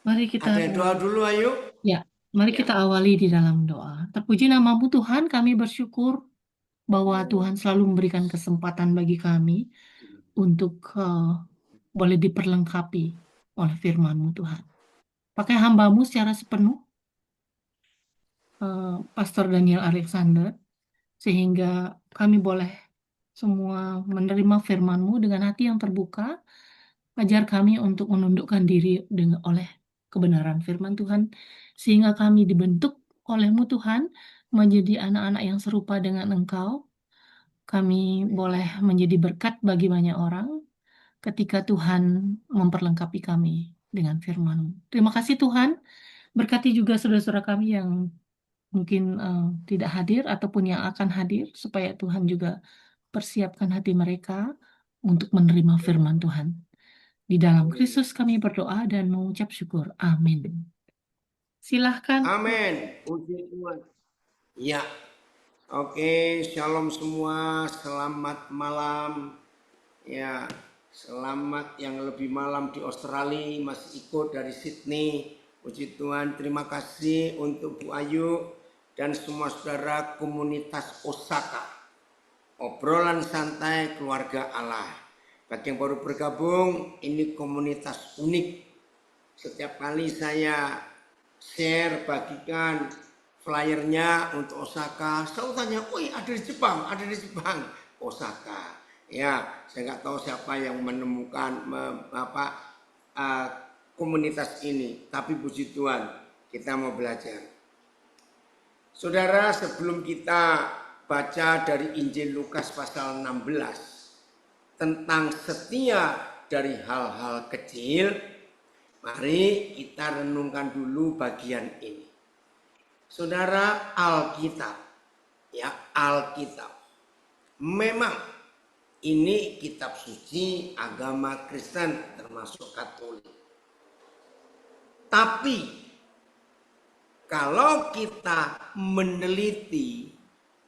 Mari kita Ada yang doa dulu, ayo. ya, mari Ya. kita awali di dalam doa. Terpuji namamu Tuhan, kami bersyukur bahwa Tuhan selalu memberikan kesempatan bagi kami untuk boleh diperlengkapi oleh firman-Mu Tuhan. Pakai hamba-Mu secara sepenuh, Pastor Daniel Alexander, sehingga kami boleh semua menerima firman-Mu dengan hati yang terbuka. Ajar kami untuk menundukkan diri dengan oleh kebenaran firman Tuhan, sehingga kami dibentuk oleh-Mu Tuhan menjadi anak-anak yang serupa dengan Engkau. Kami boleh menjadi berkat bagi banyak orang ketika Tuhan memperlengkapi kami dengan firman-Mu. Terima kasih Tuhan, berkati juga saudara-saudara kami yang mungkin tidak hadir ataupun yang akan hadir, supaya Tuhan juga persiapkan hati mereka untuk menerima firman Tuhan. Di dalam Kristus kami berdoa dan mengucap syukur. Amin. Silahkan. Amin. Puji Tuhan. Ya. Oke, shalom semua. Selamat malam. Ya, selamat yang lebih malam di Australia, masih ikut dari Sydney. Puji Tuhan, terima kasih untuk Bu Ayu dan semua saudara komunitas Osaka. Obrolan santai keluarga Allah. Bagi yang baru bergabung, ini komunitas unik. Setiap kali saya share, bagikan flyernya untuk Osaka, selalu tanya, woi ada di Jepang, ada di Jepang. Osaka. Ya, saya nggak tahu siapa yang menemukan uh, komunitas ini. Tapi puji Tuhan, kita mau belajar. Saudara, sebelum kita baca dari Injil Lukas pasal 16 tentang setia dari hal-hal kecil, mari kita renungkan dulu bagian ini. Saudara, Alkitab, ya Alkitab, memang ini kitab suci agama Kristen termasuk Katolik. Tapi kalau kita meneliti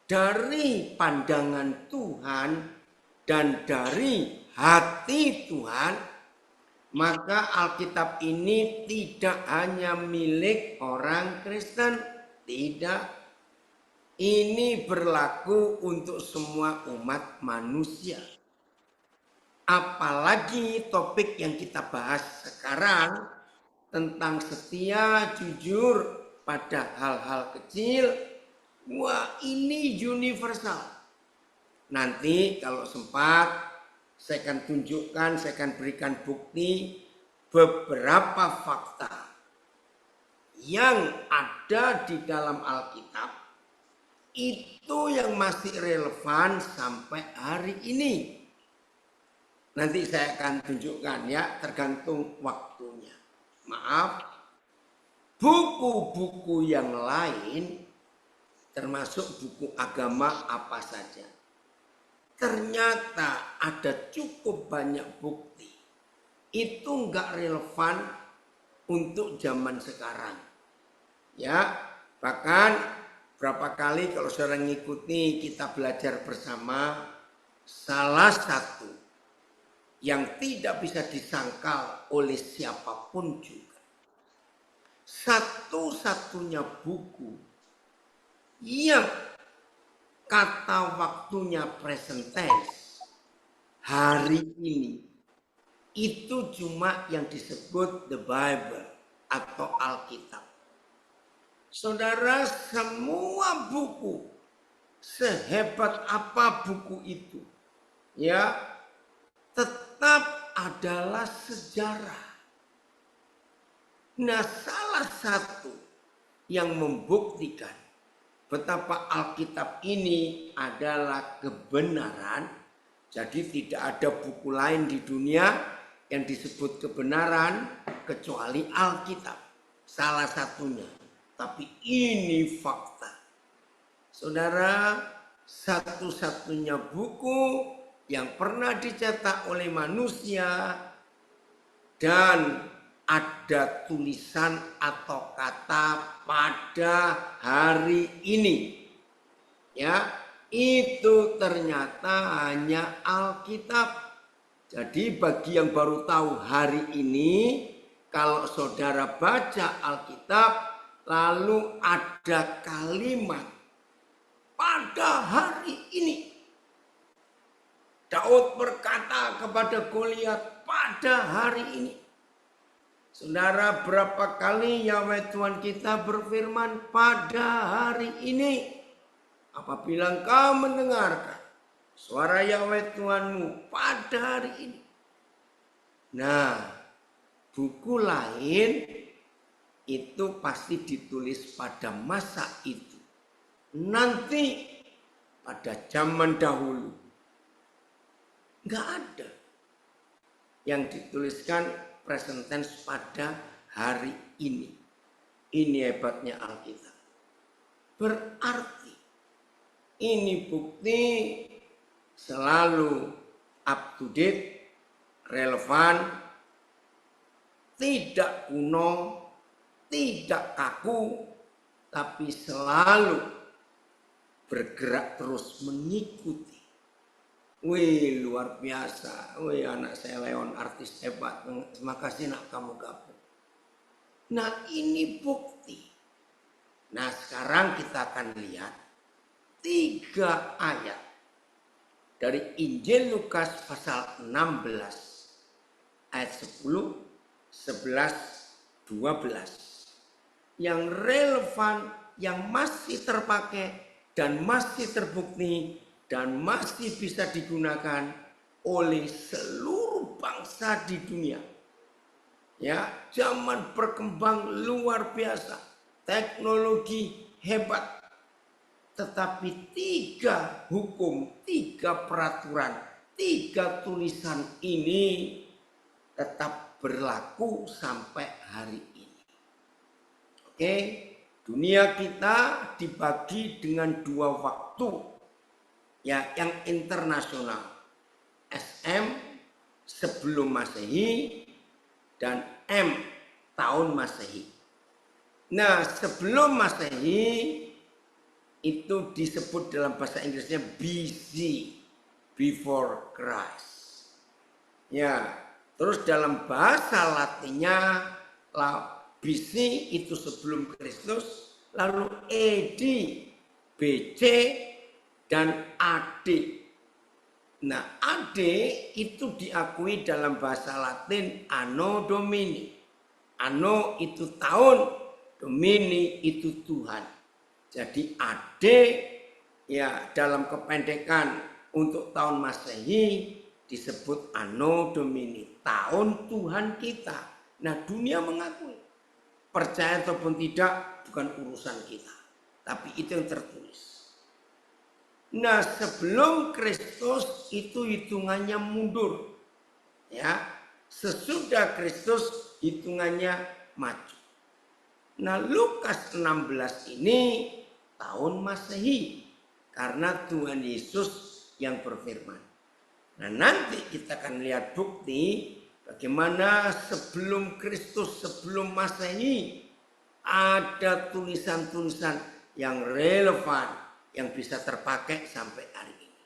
dari pandangan Tuhan dan dari hati Tuhan, maka Alkitab ini tidak hanya milik orang Kristen, tidak. Ini berlaku untuk semua umat manusia. Apalagi topik yang kita bahas sekarang tentang setia, jujur pada hal-hal kecil. Wah, ini universal. Nanti kalau sempat saya akan tunjukkan, saya akan berikan bukti beberapa fakta yang ada di dalam Alkitab itu yang masih relevan sampai hari ini. Nanti saya akan tunjukkan ya, tergantung waktunya. Maaf, buku-buku yang lain termasuk buku agama apa saja, ternyata ada cukup banyak bukti itu nggak relevan untuk zaman sekarang. Ya, bahkan berapa kali kalau saudara ngikuti kita belajar bersama, salah satu yang tidak bisa disangkal oleh siapapun juga, satu-satunya buku yang kata waktunya present tense hari ini itu cuma yang disebut the Bible atau Alkitab. Saudara, semua buku, sehebat apa buku itu, ya, tetap adalah sejarah. Nah, salah satu yang membuktikan betapa Alkitab ini adalah kebenaran, jadi tidak ada buku lain di dunia yang disebut kebenaran kecuali Alkitab. Salah satunya. Tapi ini fakta. Saudara, satu-satunya buku yang pernah dicetak oleh manusia dan ada tulisan atau kata pada hari ini. Ya, itu ternyata hanya Alkitab. Jadi bagi yang baru tahu hari ini, kalau saudara baca Alkitab, lalu ada kalimat pada hari ini. Daud berkata kepada Goliat pada hari ini. Saudara, berapa kali Yahweh Tuhan kita berfirman pada hari ini? Apabila engkau mendengarkan suara Yahweh Tuhanmu pada hari ini. Nah, buku lain itu pasti ditulis pada masa itu. Nanti pada zaman dahulu. Enggak ada yang dituliskan present tense pada hari ini. Ini hebatnya Alkitab. Berarti ini bukti selalu up to date, relevan, tidak kuno, tidak kaku, tapi selalu bergerak terus mengikuti. Wih, luar biasa. Wih, anak saya Leon, artis hebat. Terima kasih nak kamu gabung. Nah, ini bukti. Nah, sekarang kita akan lihat 3 ayat dari Injil Lukas pasal 16 ayat 10, 11, 12 yang relevan, yang masih terpakai dan masih terbukti dan masih bisa digunakan oleh seluruh bangsa di dunia. Ya, zaman berkembang luar biasa, teknologi hebat. Tetapi 3 hukum, 3 peraturan, 3 tulisan ini tetap berlaku sampai hari ini. Oke, dunia kita dibagi dengan 2 waktu, ya, yang internasional, SM sebelum Masehi dan M tahun Masehi. Nah, sebelum Masehi itu disebut dalam bahasa Inggrisnya BC, before Christ. Ya, terus dalam bahasa Latinnya BC itu sebelum Kristus, lalu AD, BC, dan AD. Nah, AD itu diakui dalam bahasa Latin Anno Domini. Anno itu tahun, Domini itu Tuhan. Jadi AD ya dalam kependekan untuk tahun Masehi disebut Anno Domini, tahun Tuhan kita. Nah, dunia mengakui. Percaya ataupun tidak bukan urusan kita, tapi itu yang tertulis. Nah, sebelum Kristus itu hitungannya mundur. Ya, sesudah Kristus hitungannya maju. Nah, Lukas 16 ini tahun Masehi karena Tuhan Yesus yang berfirman. Nah, nanti kita akan lihat bukti bagaimana sebelum Kristus, sebelum Masehi ada tulisan-tulisan yang relevan yang bisa terpakai sampai hari ini.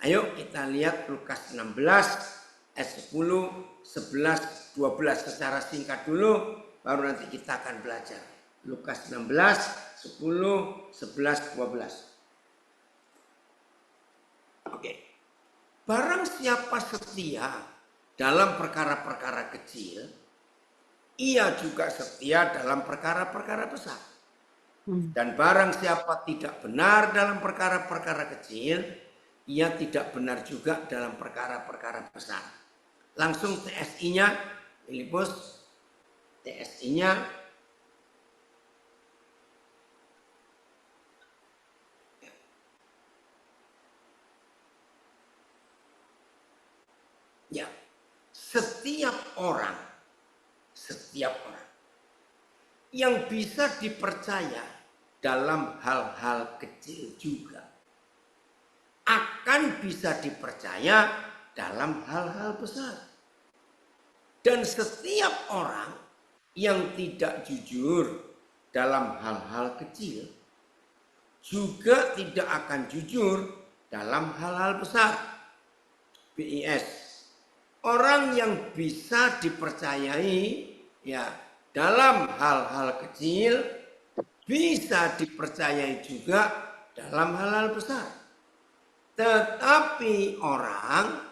Ayo kita lihat Lukas 16 ayat 10, 11, 12 secara singkat dulu, baru nanti kita akan belajar. Lukas 16, 10, 11, 12. Oke. Barang siapa setia dalam perkara-perkara kecil, ia juga setia dalam perkara-perkara besar. Dan barang siapa tidak benar dalam perkara-perkara kecil, ia tidak benar juga dalam perkara-perkara besar. Langsung TSI-nya, Filipus, TSI-nya ya, setiap orang yang bisa dipercaya dalam hal-hal kecil juga akan bisa dipercaya dalam hal-hal besar. Dan setiap orang yang tidak jujur dalam hal-hal kecil juga tidak akan jujur dalam hal-hal besar. BIS. Orang yang bisa dipercayai Ya, dalam hal-hal kecil bisa dipercayai juga dalam hal-hal besar. Tetapi orang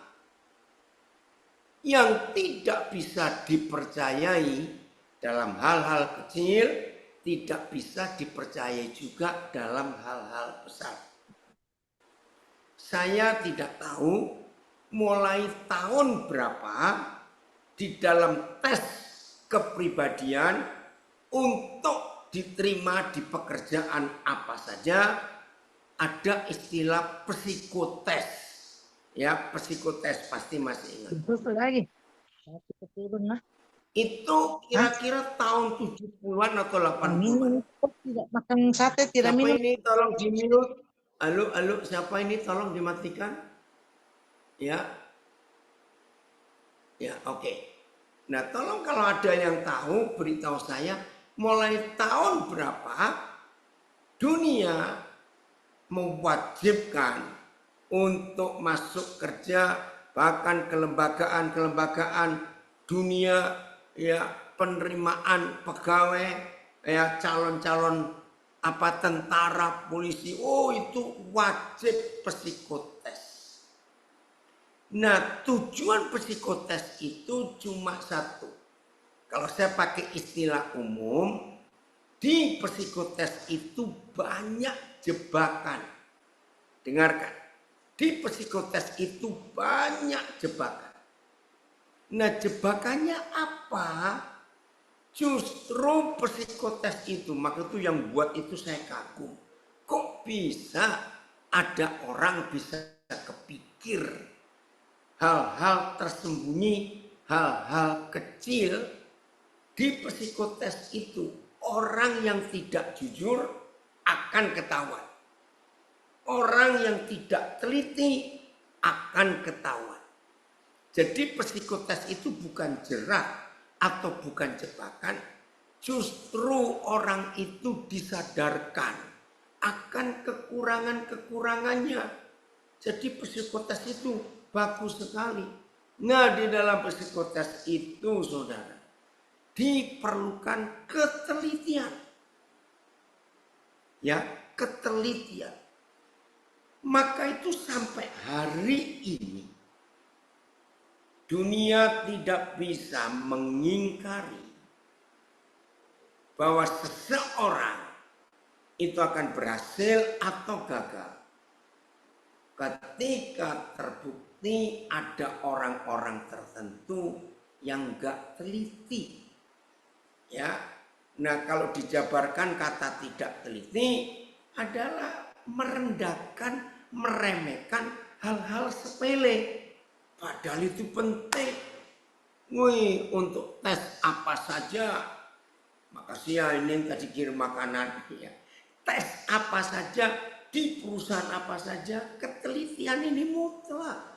yang tidak bisa dipercayai dalam hal-hal kecil tidak bisa dipercayai juga dalam hal-hal besar. Saya tidak tahu mulai tahun berapa di dalam tes kepribadian untuk diterima di pekerjaan apa saja ada istilah psikotes. Ya, psikotes pasti masih ingat. Betul lagi. Turun lah. Itu kira-kira tahun 70-an atau 80-an. Minum, tidak makan sate, tidak Siapa minum. ini tolong di-mute? Halo, siapa ini tolong dimatikan? Ya. Ya, oke. Nah, tolong kalau ada yang tahu beritahu saya mulai tahun berapa dunia mewajibkan untuk masuk kerja, bahkan kelembagaan dunia, ya, penerimaan pegawai, ya, calon-calon apa tentara, polisi, oh itu wajib psikotes. Nah, tujuan psikotes itu cuma satu. Kalau saya pakai istilah umum, di psikotes itu banyak jebakan. Dengarkan, di psikotes itu banyak jebakan. Nah, jebakannya apa? Justru psikotes itu, maka itu yang buat itu saya kagum. Kok bisa ada orang bisa kepikir hal-hal tersembunyi, hal-hal kecil di psikotes itu. Orang yang tidak jujur akan ketahuan. Orang yang tidak teliti akan ketahuan. Jadi psikotes itu bukan jerat atau bukan jebakan. Justru orang itu disadarkan akan kekurangan-kekurangannya. Jadi psikotes itu bagus sekali. Nah, di dalam psikotes itu, saudara, diperlukan ketelitian. Ya, ketelitian. Maka itu sampai hari ini dunia tidak bisa mengingkari bahwa seseorang itu akan berhasil atau gagal ketika terbukti ada orang-orang tertentu yang enggak teliti. Ya. Nah, kalau dijabarkan kata tidak teliti adalah merendahkan, meremehkan hal-hal sepele. Padahal itu penting. Wih, untuk tes apa saja. Makasih ya, ini yang tadi kirim makanan. Ya. Tes apa saja, di perusahaan apa saja, ketelitian ini mutlak.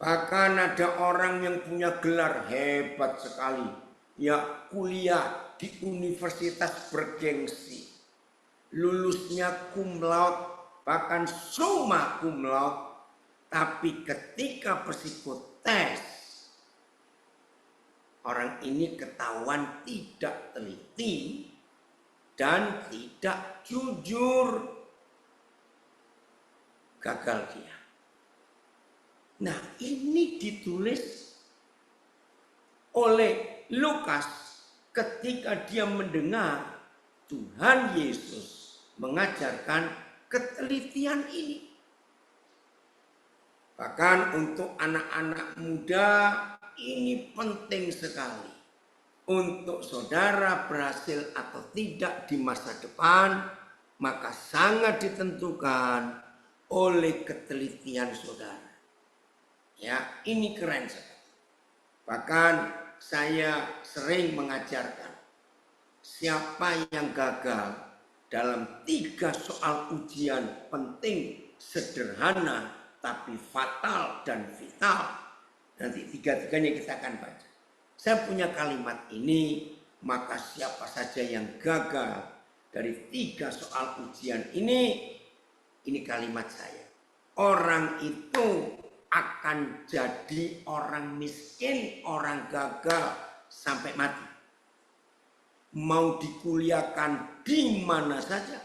Bahkan ada orang yang punya gelar hebat sekali. Ya, kuliah di universitas bergengsi. Lulusnya cum laude, bahkan summa cum laude. Tapi ketika psikotes, orang ini ketahuan tidak teliti dan tidak jujur. Gagal dia. Nah, ini ditulis oleh Lukas ketika dia mendengar Tuhan Yesus mengajarkan ketelitian ini. Bahkan untuk anak-anak muda ini penting sekali. Untuk saudara berhasil atau tidak di masa depan, maka sangat ditentukan oleh ketelitian saudara. Ya, ini keren sekali. Bahkan saya sering mengajarkan siapa yang gagal dalam 3 soal ujian penting, sederhana, tapi fatal dan vital. Nanti 3-3-nya kita akan baca. Saya punya kalimat ini, maka siapa saja yang gagal dari 3 soal ujian ini kalimat saya. Orang itu akan jadi orang miskin, orang gagal sampai mati. Mau dikuliahkan di mana saja,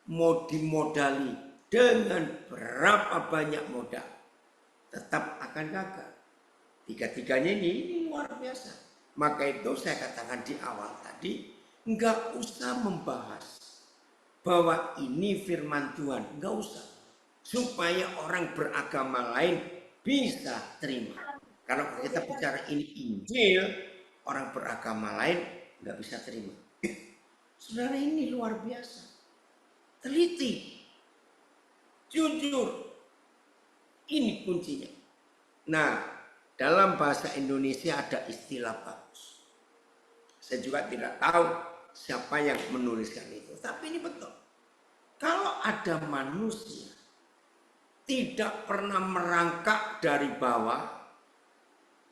mau dimodali dengan berapa banyak modal, tetap akan gagal. Tiga-tiganya ini luar biasa. Maka itu saya katakan di awal tadi, nggak usah membahas bahwa ini firman Tuhan, nggak usah. Supaya orang beragama lain bisa terima. Kalau kita bicara ini Injil, orang beragama lain nggak bisa terima. Saudara, ini luar biasa. Teliti, jujur, ini kuncinya. Nah, dalam bahasa Indonesia ada istilah bagus. Saya juga tidak tahu siapa yang menuliskan itu, tapi ini betul. Kalau ada manusia tidak pernah merangkak dari bawah,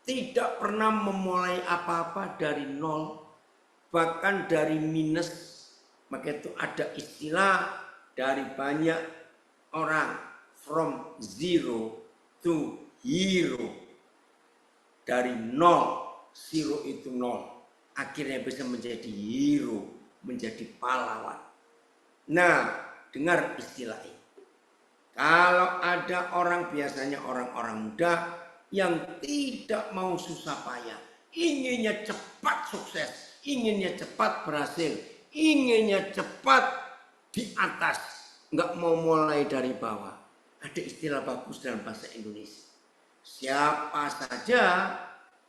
tidak pernah memulai apa-apa dari nol, bahkan dari minus, maka itu ada istilah dari banyak orang, from zero to hero. Dari nol, zero itu nol, akhirnya bisa menjadi hero, menjadi pahlawan. Nah, dengar istilah ini. Kalau ada orang, biasanya orang-orang muda yang tidak mau susah payah, inginnya cepat sukses, inginnya cepat berhasil, inginnya cepat di atas, nggak mau mulai dari bawah. Ada istilah bagus dalam bahasa Indonesia. Siapa saja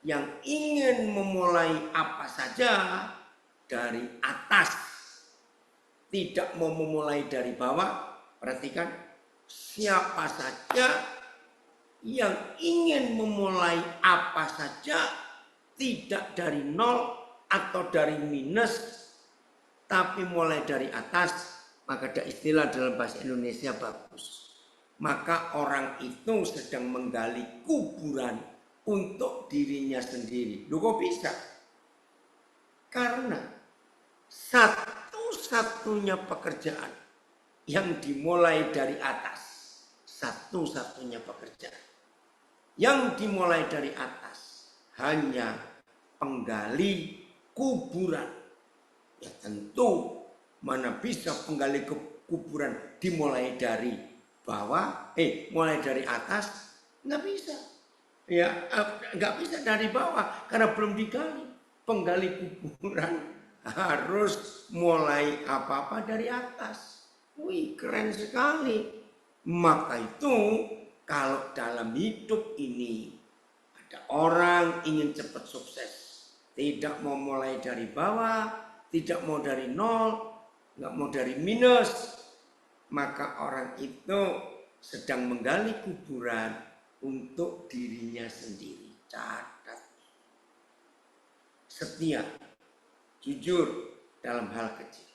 yang ingin memulai apa saja dari atas, tidak mau memulai dari bawah, perhatikan, siapa saja yang ingin memulai apa saja, tidak dari nol atau dari minus, tapi mulai dari atas, maka ada istilah dalam bahasa Indonesia bagus. Maka orang itu sedang menggali kuburan untuk dirinya sendiri. Loh, kok bisa? Karena satu-satunya pekerjaan yang dimulai dari atas, satu-satunya pekerjaan yang dimulai dari atas hanya penggali kuburan. Ya tentu mana bisa penggali kuburan dimulai dari bawah, mulai dari atas, nggak bisa. Ya, nggak bisa dari bawah karena belum digali. Penggali kuburan harus mulai apa-apa dari atas. Wih, keren sekali. Maka itu kalau dalam hidup ini ada orang ingin cepat sukses, tidak mau mulai dari bawah, tidak mau dari nol, nggak mau dari minus, maka orang itu sedang menggali kuburan untuk dirinya sendiri. Catat. Setia, jujur dalam hal kecil.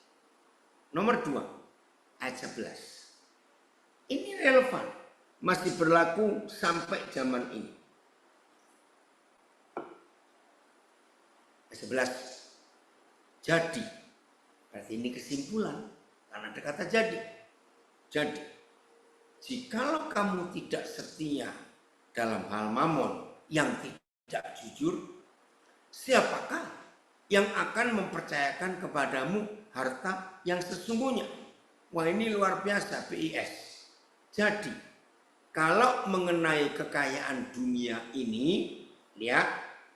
Nomor 2, ayat 11. Ini relevan, masih berlaku sampai zaman ini. Ayat 11. Jadi, berarti ini kesimpulan, karena ada kata jadi. Jadi, jikalau kamu tidak setia dalam hal mamon yang tidak jujur, siapakah yang akan mempercayakan kepadamu harta yang sesungguhnya? Wah, ini luar biasa, BIS. Jadi, kalau mengenai kekayaan dunia ini, lihat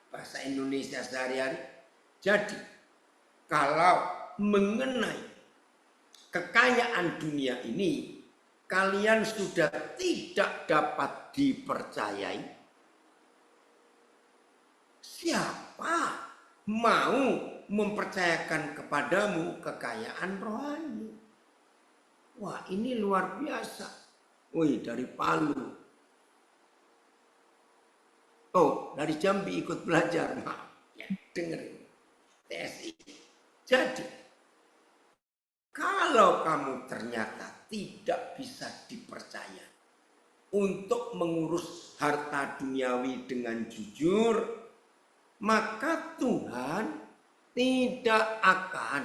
bahasa Indonesia sehari-hari. Jadi, kalau mengenai kekayaan dunia ini kalian sudah tidak dapat dipercayai, siapa mau mempercayakan kepadamu kekayaan rohani? Wah, ini luar biasa. Wih, dari Palu. Oh, dari Jambi ikut belajar. Maaf, ya, dengerin. TSI. Jadi, kalau kamu ternyata tidak bisa dipercaya untuk mengurus harta duniawi dengan jujur, maka Tuhan tidak akan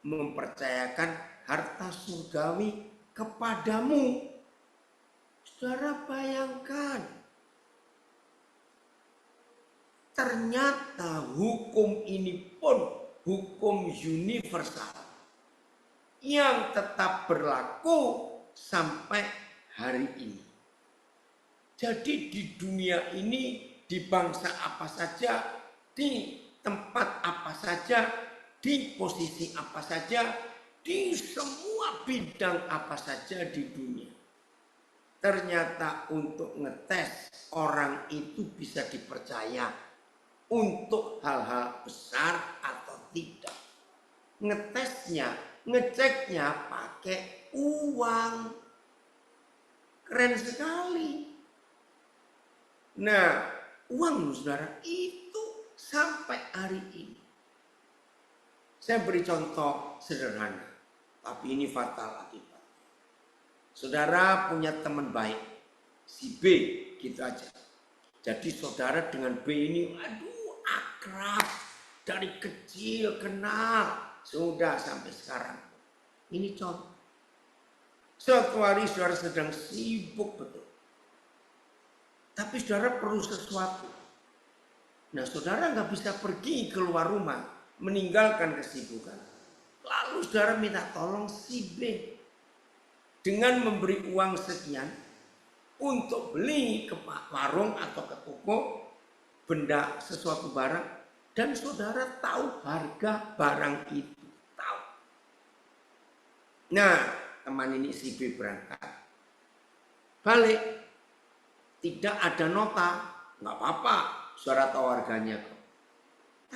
mempercayakan harta surgawi kepadamu. Saudara bayangkan, ternyata hukum ini pun hukum universal yang tetap berlaku sampai hari ini. Jadi di dunia ini, di bangsa apa saja, di tempat apa saja, di posisi apa saja, di semua bidang apa saja di dunia. Ternyata untuk ngetes orang itu bisa dipercaya untuk hal-hal besar atau tidak. Ngetesnya, ngeceknya pakai uang. Keren sekali. Nah, uang saudara itu sampai hari ini. Saya beri contoh sederhana, tapi ini fatal akibat. Saudara punya teman baik, si B, gitu aja. Jadi saudara dengan B ini, aduh akrab, dari kecil kenal, sudah sampai sekarang. Ini contoh. Suatu hari saudara sedang sibuk betul. Tapi saudara perlu sesuatu. Nah saudara nggak bisa pergi keluar rumah, meninggalkan kesibukan. Lalu saudara minta tolong si B dengan memberi uang sekian untuk beli ke warung atau ke toko benda sesuatu barang, dan saudara tahu harga barang itu, tahu. Nah teman ini si B berangkat, balik, tidak ada nota, nggak apa-apa, saudara tahu harganya kok.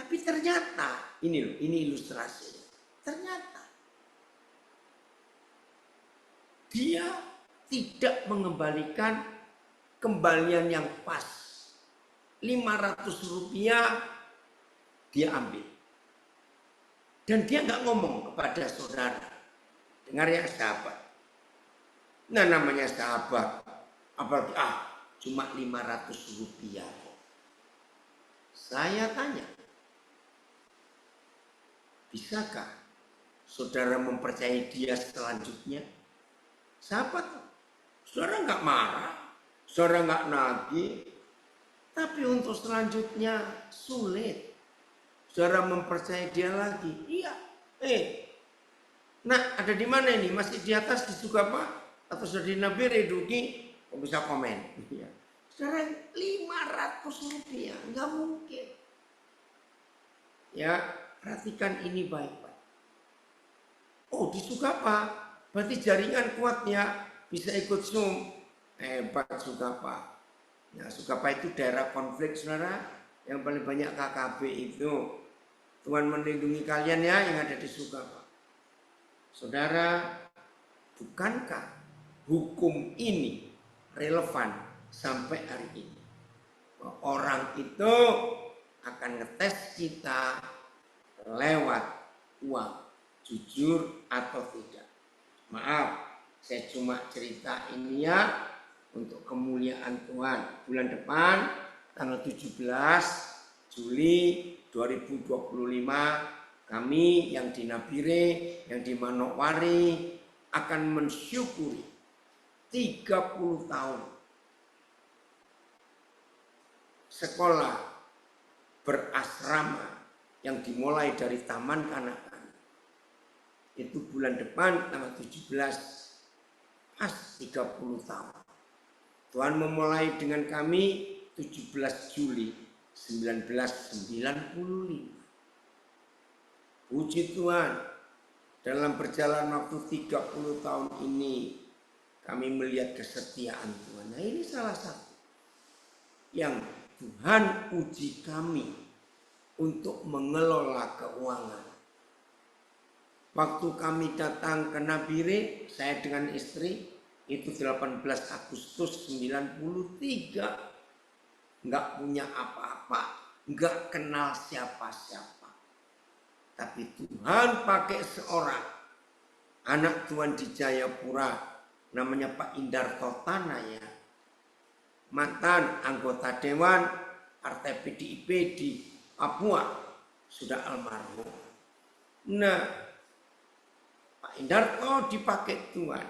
Tapi ternyata ini loh, ini ilustrasi. Ternyata dia tidak mengembalikan kembalian yang pas. 500 rupiah dia ambil. Dan dia nggak ngomong kepada saudara. Dengar ya sahabat. Nah namanya sahabat, apalagi cuma 500 rupiah kok. Saya tanya, bisakah saudara mempercayai dia selanjutnya? Sahabat, saudara nggak marah, saudara nggak nagih, tapi untuk selanjutnya sulit. Saudara mempercayai dia lagi. Iya, nah ada di mana ini? Masih di atas di Sugapa atau sudah di Nabire Duki? Kok bisa komen? Iya. Saudara 500 rupiah, nggak mungkin. Ya, perhatikan ini baik-baik. Oh, di Sugapa, berarti jaringan kuat ya, bisa ikut Zoom. Hebat Sugapa. Nah, Sugapa itu daerah konflik saudara, yang paling banyak KKB itu. Tuhan melindungi kalian ya yang ada di Sugapa. Saudara, bukankah hukum ini relevan sampai hari ini? Orang itu akan ngetes kita lewat uang, jujur atau tidak. Maaf, saya cuma cerita ini ya untuk kemuliaan Tuhan. Bulan depan tanggal 17 Juli 2025 kami yang di Nabire, yang di Manokwari akan mensyukuri 30 tahun sekolah berasrama yang dimulai dari taman kanak-kanak. Itu bulan depan tanggal 17, pas 30 tahun. Tuhan memulai dengan kami 17 Juli 1995. Puji Tuhan, dalam perjalanan waktu 30 tahun ini kami melihat kesetiaan Tuhan. Nah ini salah satu yang Tuhan uji kami untuk mengelola keuangan. Waktu kami datang ke Nabire, saya dengan istri, itu 18 Agustus 93. Nggak punya apa-apa, nggak kenal siapa-siapa. Tapi Tuhan pakai seorang anak Tuhan di Jayapura, namanya Pak Indar Totana ya. Mantan anggota Dewan Partai PDIP di Papua, sudah almarhum. Nah, Pak Indarto dipakai Tuhan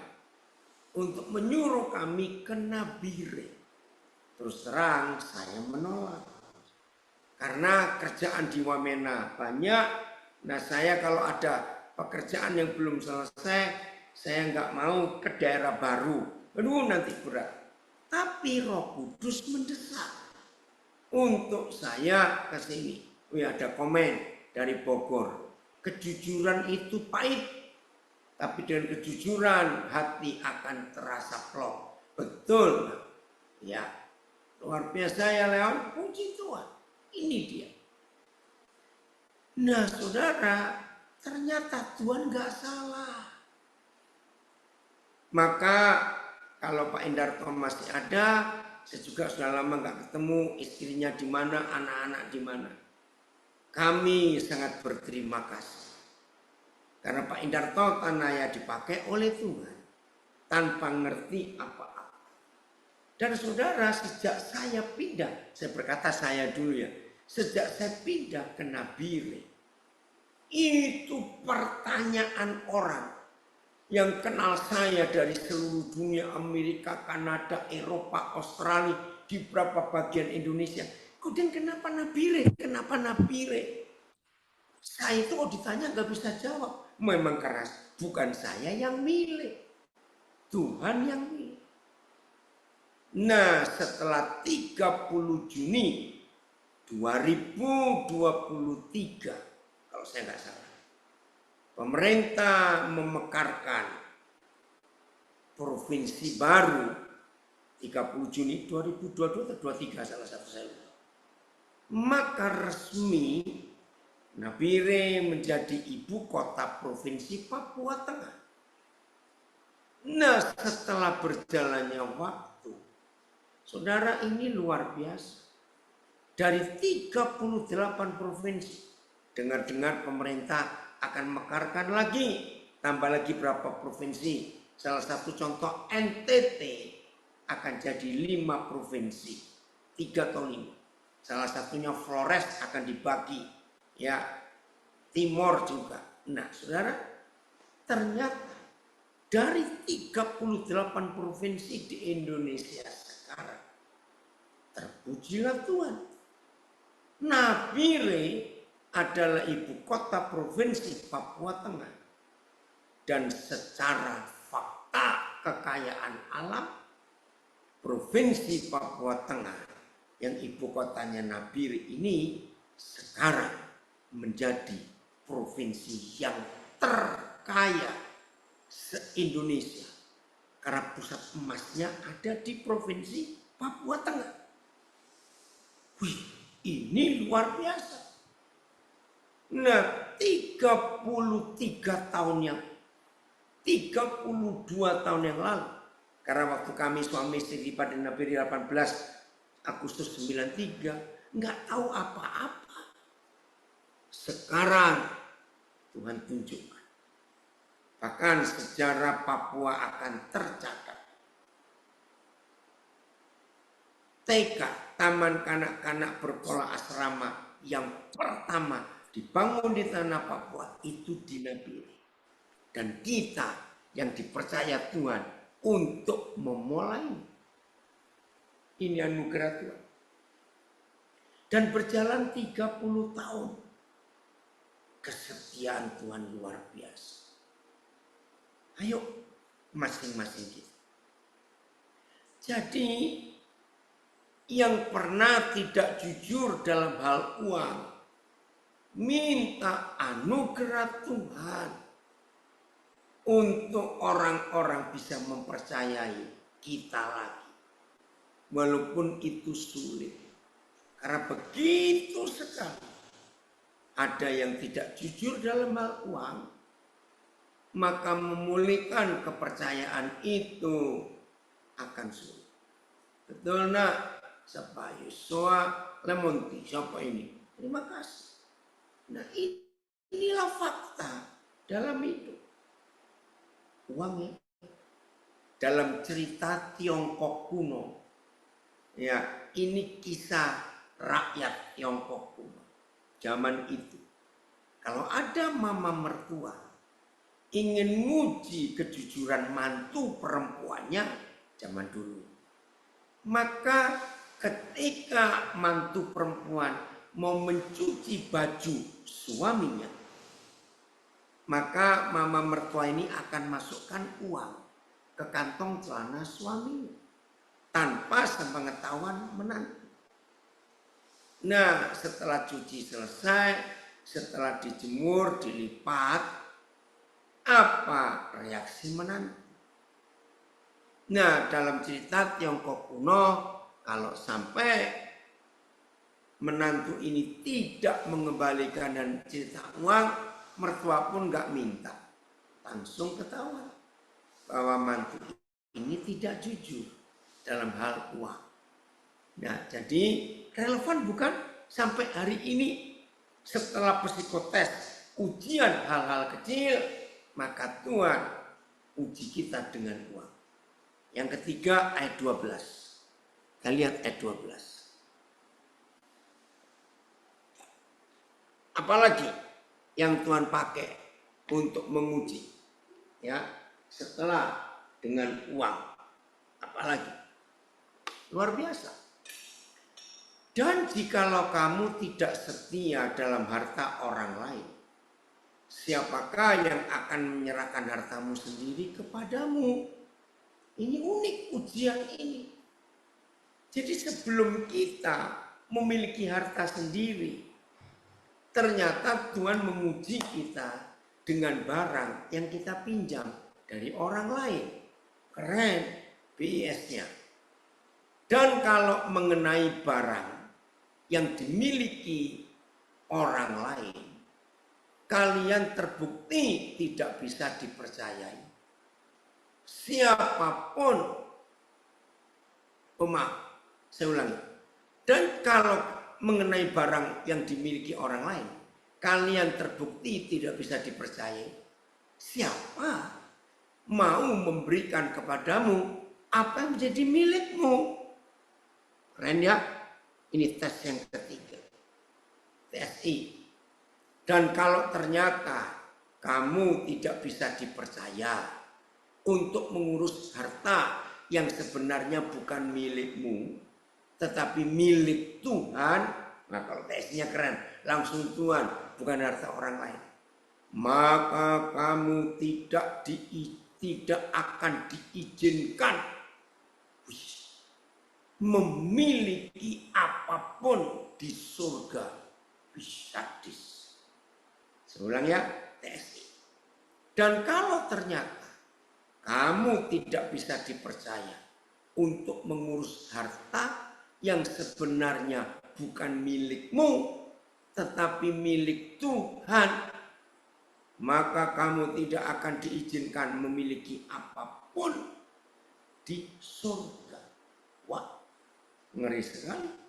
untuk menyuruh kami ke Nabire. Terus terang saya menolak. Karena kerjaan di Wamena banyak. Nah saya kalau ada pekerjaan yang belum selesai, saya nggak mau ke daerah baru. Aduh nanti berat. Tapi Roh Kudus mendesak untuk saya ke sini. Ada komen dari Bogor. Kejujuran itu pahit, tapi dengan kejujuran hati akan terasa plong. Betul, ya. Luar biasa ya Leon, puji Tuhan. Ini dia. Nah saudara, ternyata Tuhan gak salah. Maka kalau Pak Endarto masih ada, saya juga sudah lama gak ketemu, istrinya di mana, anak-anak di mana. Kami sangat berterima kasih. Karena Pak Endarto tanahnya dipakai oleh Tuhan tanpa ngerti apa-apa. Dan saudara, sejak saya pindah, saya berkata saya dulu ya, sejak saya pindah ke Nabire, itu pertanyaan orang yang kenal saya dari seluruh dunia, Amerika, Kanada, Eropa, Australia, di beberapa bagian Indonesia. Kemudian kenapa Nabire? Kenapa Nabire? Saya itu kalau ditanya nggak bisa jawab. Memang karena bukan saya yang milih, Tuhan yang milih. Nah setelah 30 Juni 2023, kalau saya nggak salah, pemerintah memekarkan provinsi baru 30 Juni 2022 atau 23 salah satu saya lupa. Maka resmi Nabire menjadi ibu kota provinsi Papua Tengah. Nah setelah berjalannya waktu, saudara ini luar biasa. Dari 38 provinsi, dengar-dengar pemerintah akan mekarkan lagi, tambah lagi berapa provinsi. Salah satu contoh NTT akan jadi 5 provinsi, 3 atau 5. Salah satunya Flores akan dibagi, ya Timor juga. Nah saudara, ternyata dari 38 provinsi di Indonesia sekarang, terpujilah Tuhan, Nabire adalah ibu kota provinsi Papua Tengah. Dan secara fakta kekayaan alam, provinsi Papua Tengah yang ibu kotanya Nabire ini sekarang menjadi provinsi yang terkaya se-Indonesia. Karena pusat emasnya ada di provinsi Papua Tengah. Wih, ini luar biasa. Nah, 32 tahun yang lalu, karena waktu kami suami istri pada Nabire 18 Agustus 93, nggak tahu apa-apa. Sekarang Tuhan tunjukkan. Bahkan sejarah Papua akan tercatat. TK, Taman Kanak-kanak Bersekolah Asrama yang pertama dibangun di tanah Papua itu di Nabire. Dan kita yang dipercaya Tuhan untuk memulai. Ini anugerah Tuhan. Dan berjalan 30 tahun. Kesetiaan Tuhan luar biasa. Ayo masing-masing kita. Jadi yang pernah tidak jujur dalam hal uang, minta anugerah Tuhan untuk orang-orang bisa mempercayai kita lagi. Walaupun itu sulit. Karena begitu sekali ada yang tidak jujur dalam hal uang, maka memulihkan kepercayaan itu akan sulit. Betul nak? Siapa Yosua Lemonti? Siapa ini? Terima kasih. Nah inilah fakta dalam hidup. Uangnya dalam cerita Tiongkok kuno. Ya, ini kisah rakyat Tiongkok kuno. Zaman itu. Kalau ada mama mertua ingin nguji kejujuran mantu perempuannya zaman dulu, maka ketika mantu perempuan mau mencuci baju suaminya, maka mama mertua ini akan masukkan uang ke kantong celana suaminya tanpa sepengetahuan menantu. Nah, setelah cuci selesai, setelah dijemur, dilipat, apa reaksi menantu? Nah, dalam cerita Tiongkok kuno, kalau sampai menantu ini tidak mengembalikan dan cerita uang, mertua pun nggak minta, langsung ketahuan bahwa mantu ini tidak jujur dalam hal uang. Nah, jadi relevan bukan sampai hari ini setelah psikotes ujian hal-hal kecil, maka Tuhan uji kita dengan uang. Yang ketiga ayat 12. Kita lihat ayat 12. Apalagi yang Tuhan pakai untuk menguji, ya, setelah dengan uang, apalagi luar biasa. Dan jikalau kamu tidak setia dalam harta orang lain, siapakah yang akan menyerahkan hartamu sendiri kepadamu? Ini unik ujian ini. Jadi sebelum kita memiliki harta sendiri, ternyata Tuhan menguji kita dengan barang yang kita pinjam dari orang lain. Keren BIS-nya. Dan kalau mengenai barang yang dimiliki orang lain, kalian terbukti tidak bisa dipercayai. Siapapun, saya ulangi. Dan kalau mengenai barang yang dimiliki orang lain, kalian terbukti tidak bisa dipercayai. Siapa mau memberikan kepadamu apa yang menjadi milikmu? Keren ya? Ini tes yang ketiga. TSI. Dan kalau ternyata kamu tidak bisa dipercaya untuk mengurus harta yang sebenarnya bukan milikmu, tetapi milik Tuhan. Nah, kalau tesnya keren, langsung Tuhan, bukan harta orang lain. Maka kamu tidak akan diizinkan memiliki apapun di surga. Sadis. Saya ulang ya, TSI. Dan kalau ternyata kamu tidak bisa dipercaya untuk mengurus harta yang sebenarnya bukan milikmu, tetapi milik Tuhan, maka kamu tidak akan diizinkan memiliki apapun di surga. Wah, ngeri sekali.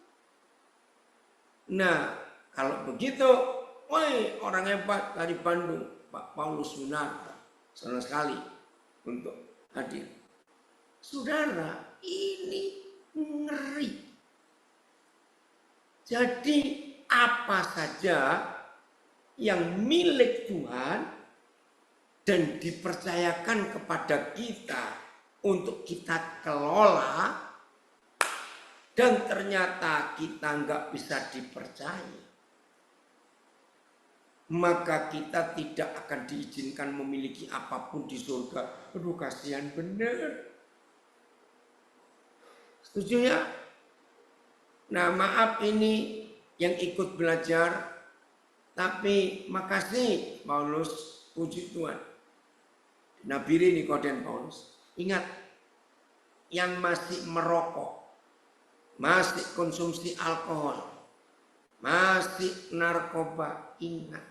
Nah, kalau begitu, woi, orang hebat dari Bandung, Pak Paulus Sunarta, senang sekali untuk hadir. Saudara, ini ngeri. Jadi apa saja yang milik Tuhan dan dipercayakan kepada kita untuk kita kelola, dan ternyata kita nggak bisa dipercaya, maka kita tidak akan diizinkan memiliki apapun di surga. Aduh, kasihan bener. Setuju ya? Nah, maaf ini yang ikut belajar, tapi makasih Paulus, puji Tuhan. Nabiri Nikoden Paulus. Ingat, yang masih merokok, masih konsumsi alkohol, masih narkoba, ingat,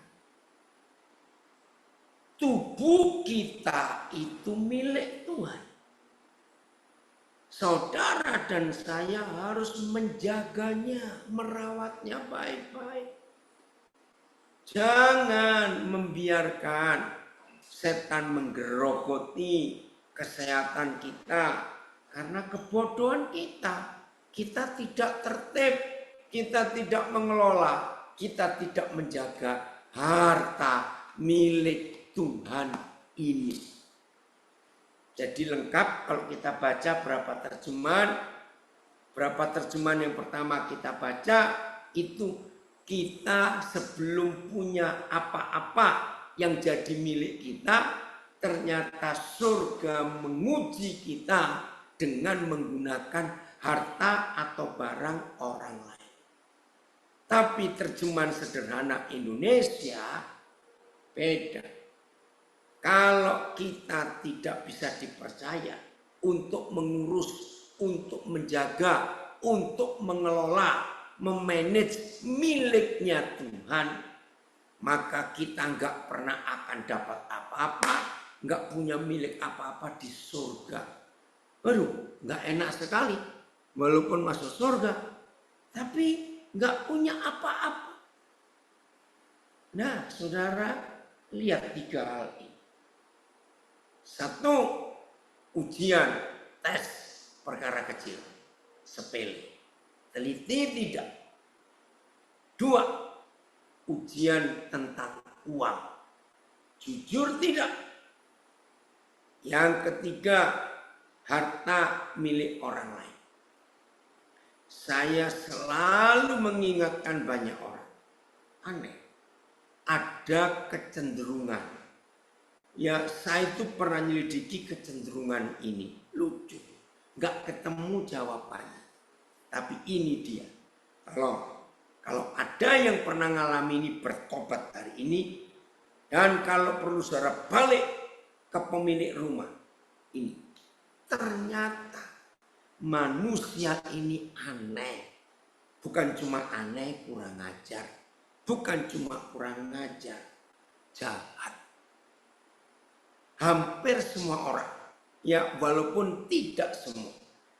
tubuh kita itu milik Tuhan. Saudara dan saya harus menjaganya, merawatnya baik-baik. Jangan membiarkan setan menggerogoti kesehatan kita karena kebodohan kita. Kita tidak tertib, kita tidak mengelola, kita tidak menjaga harta milik Tuhan ini. Jadi lengkap kalau kita baca berapa terjemahan yang pertama kita baca itu kita sebelum punya apa-apa yang jadi milik kita, ternyata surga menguji kita dengan menggunakan harta atau barang orang lain. Tapi terjemahan sederhana Indonesia beda. Kalau kita tidak bisa dipercaya untuk mengurus, untuk menjaga, untuk mengelola, memanage miliknya Tuhan, maka kita nggak pernah akan dapat apa-apa, nggak punya milik apa-apa di surga. Waduh, nggak enak sekali. Walaupun masuk surga, tapi nggak punya apa-apa. Nah, saudara, lihat 3 hal ini. 1, ujian, tes, perkara kecil, sepele. Teliti tidak. 2, ujian tentang uang. Jujur tidak. Yang ketiga, harta milik orang lain. Saya selalu mengingatkan banyak orang. Aneh. Ada kecenderungan. Ya, saya itu pernah menyelidiki kecenderungan ini. Lucu. Gak ketemu jawabannya. Tapi ini dia. Kalau ada yang pernah ngalami ini, bertobat hari ini. Dan kalau perlu saudara balik ke pemilik rumah. Ini. Ternyata manusia ini aneh. Bukan cuma aneh, kurang ajar. Bukan cuma kurang ajar, jahat. Hampir semua orang, ya walaupun tidak semua,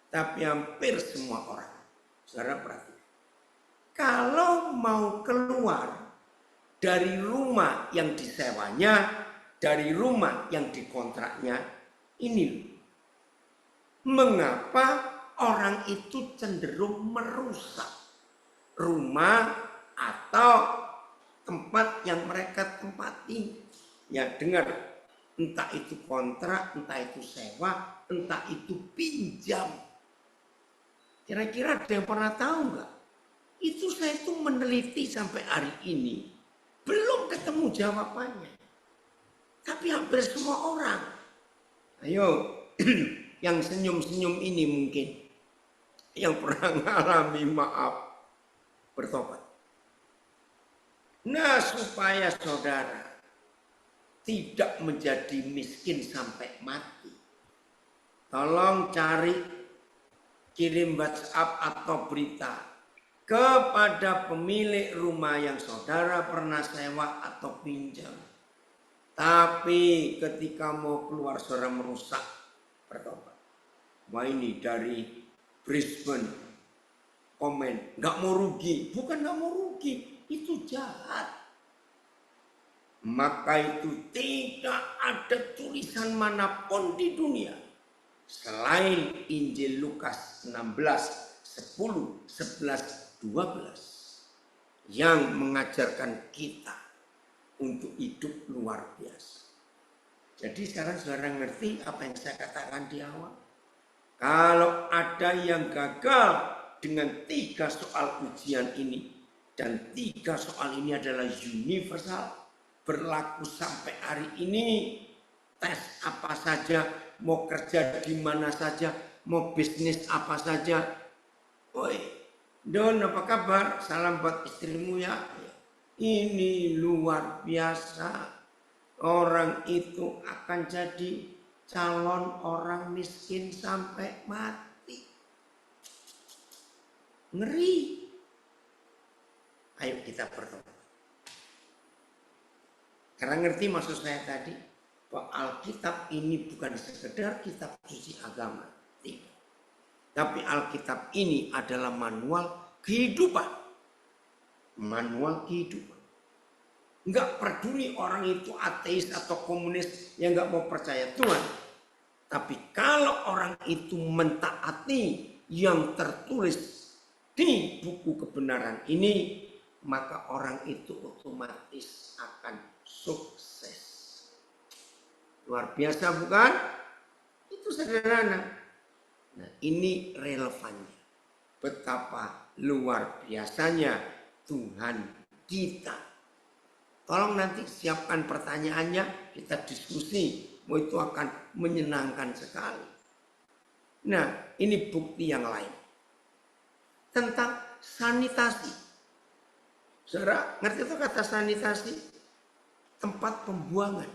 tapi hampir semua orang. Saudara perhatikan. Kalau mau keluar dari rumah yang disewanya, dari rumah yang dikontraknya, ini mengapa orang itu cenderung merusak rumah atau tempat yang mereka tempati. Ya, dengar. Entah itu kontrak, entah itu sewa, entah itu pinjam. Kira-kira ada yang pernah tahu nggak? Itu saya itu meneliti sampai hari ini. Belum ketemu jawabannya. Tapi hampir semua orang. Ayo, yang senyum-senyum ini mungkin. Yang pernah mengalami, maaf, bertobat. Nah, supaya saudara tidak menjadi miskin sampai mati, tolong cari, kirim WhatsApp atau berita kepada pemilik rumah yang saudara pernah sewa atau pinjam. Tapi ketika mau keluar saudara merusak, bertobat. Wah, ini dari Brisbane komen, nggak mau rugi. Bukan nggak mau rugi, itu jahat. Maka itu tidak ada tulisan manapun di dunia selain Injil Lukas 16, 10, 11, 12 yang mengajarkan kita untuk hidup luar biasa. Jadi sekarang saudara ngerti apa yang saya katakan di awal. Kalau ada yang gagal dengan 3 soal ujian ini, dan 3 soal ini adalah universal, berlaku sampai hari ini, tes apa saja, mau kerja di mana saja, mau bisnis apa saja. Woi, Don, apa kabar? Salam buat istrimu ya. Ini luar biasa. Orang itu akan jadi calon orang miskin sampai mati. Ngeri. Ayo kita bertobat. Karena ngerti maksud saya tadi, bahwa Alkitab ini bukan sekedar kitab suci agama, tidak. Tapi Alkitab ini adalah manual kehidupan. Manual kehidupan. Enggak peduli orang itu ateis atau komunis yang enggak mau percaya Tuhan. Tapi kalau orang itu mentaati yang tertulis di buku kebenaran ini, maka orang itu otomatis akan sukses. Luar biasa bukan? Itu sederhana. Nah, ini relevannya. Betapa luar biasanya Tuhan kita. Tolong nanti siapkan pertanyaannya, kita diskusi. Itu akan menyenangkan sekali. Nah, ini bukti yang lain. Tentang sanitasi. Saudara, ngerti itu kata sanitasi? Tempat pembuangan.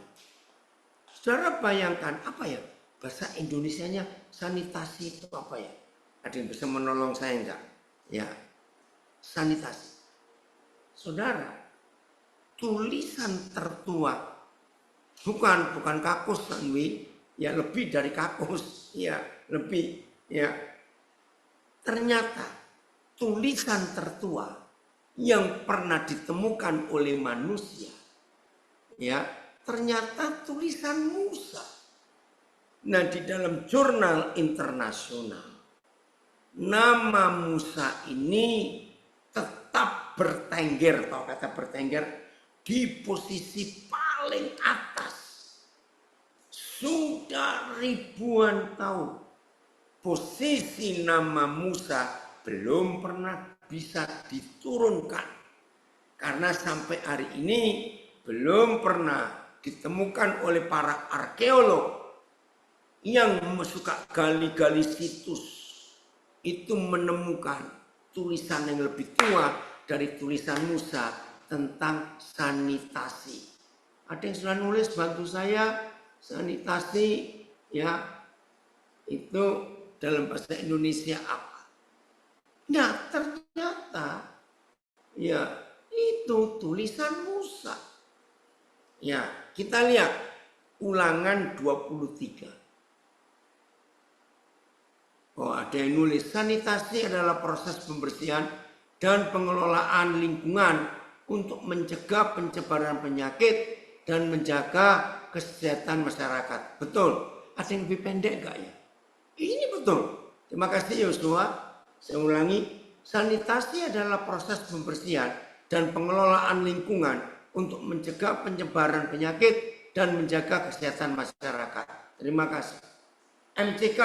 Saudara bayangkan, apa ya? Bahasa Indonesianya sanitasi itu apa ya? Ada yang bisa menolong saya enggak? Ya, sanitasi. Saudara, tulisan tertua, bukan kakus, ya lebih dari kakus, ya lebih, ya. Ternyata tulisan tertua yang pernah ditemukan oleh manusia, ya, ternyata tulisan Musa. Nah, di dalam jurnal internasional, nama Musa ini tetap bertengger, atau kata bertengger, di posisi paling atas. Sudah ribuan tahun posisi nama Musa belum pernah bisa diturunkan. Karena sampai hari ini belum pernah ditemukan oleh para arkeolog yang suka gali-gali situs itu menemukan tulisan yang lebih tua dari tulisan Musa tentang sanitasi. Ada yang sudah nulis, bantu saya, sanitasi, ya, itu dalam bahasa Indonesia apa? Nah, ternyata ya itu tulisan Musa. Ya, kita lihat Ulangan 23. Oh, ada yang nulis, sanitasi adalah proses pembersihan dan pengelolaan lingkungan untuk mencegah penyebaran penyakit dan menjaga kesehatan masyarakat. Betul. Ada yang lebih pendek enggak ya? Ini betul. Terima kasih Yosua. Saya ulangi, sanitasi adalah proses pembersihan dan pengelolaan lingkungan untuk mencegah penyebaran penyakit dan menjaga kesehatan masyarakat. Terima kasih. MCK,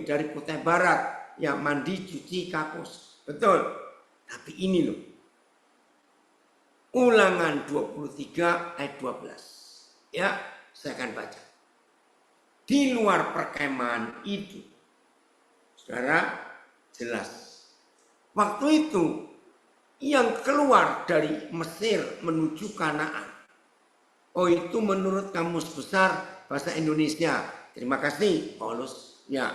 dari Kutai Barat, ya, mandi, cuci, kakus. Betul. Tapi ini loh, Ulangan 23 ayat 12. Ya, saya akan baca. Di luar perkemahan itu, saudara, jelas. Waktu itu, yang keluar dari Mesir menuju Kanaan. Oh, itu menurut Kamus Besar Bahasa Indonesia. Terima kasih, Paulus. Ya,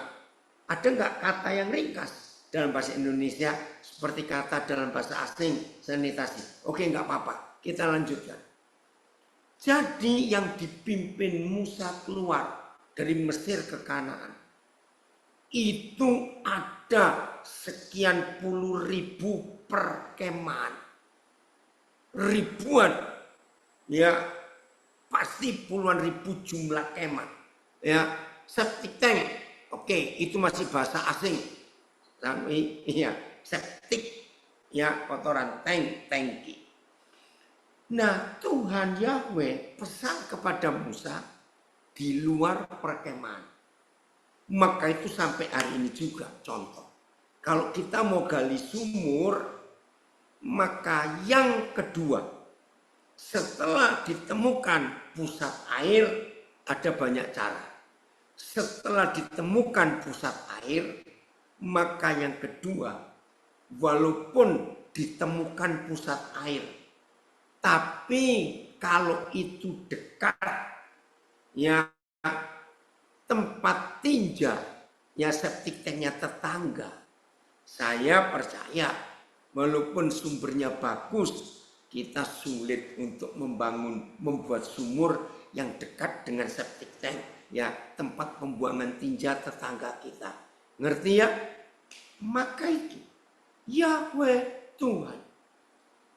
ada nggak kata yang ringkas dalam bahasa Indonesia seperti kata dalam bahasa asing sanitasi? Oke, nggak apa-apa. Kita lanjutkan. Jadi yang dipimpin Musa keluar dari Mesir ke Kanaan, itu ada sekian puluh ribu perkemahan. Ribuan, ya, pasti puluhan ribu jumlah kemah. Ya, septic tank, oke, itu masih bahasa asing. Tapi iya, septic, ya, kotoran, tank, tangki. Nah, Tuhan Yahweh pesan kepada Musa di luar perkemahan. Maka itu sampai hari ini juga contoh. Kalau kita mau gali sumur, maka yang kedua, setelah ditemukan pusat air, ada banyak cara. Setelah ditemukan pusat air, maka yang kedua, walaupun ditemukan pusat air, tapi kalau itu dekat, ya, tempat tinja, ya, septic tanknya tetangga, saya percaya walaupun sumbernya bagus, kita sulit untuk membuat sumur yang dekat dengan septic tank, ya, tempat pembuangan tinja tetangga kita. Ngerti ya? Maka itu Yahweh Tuhan,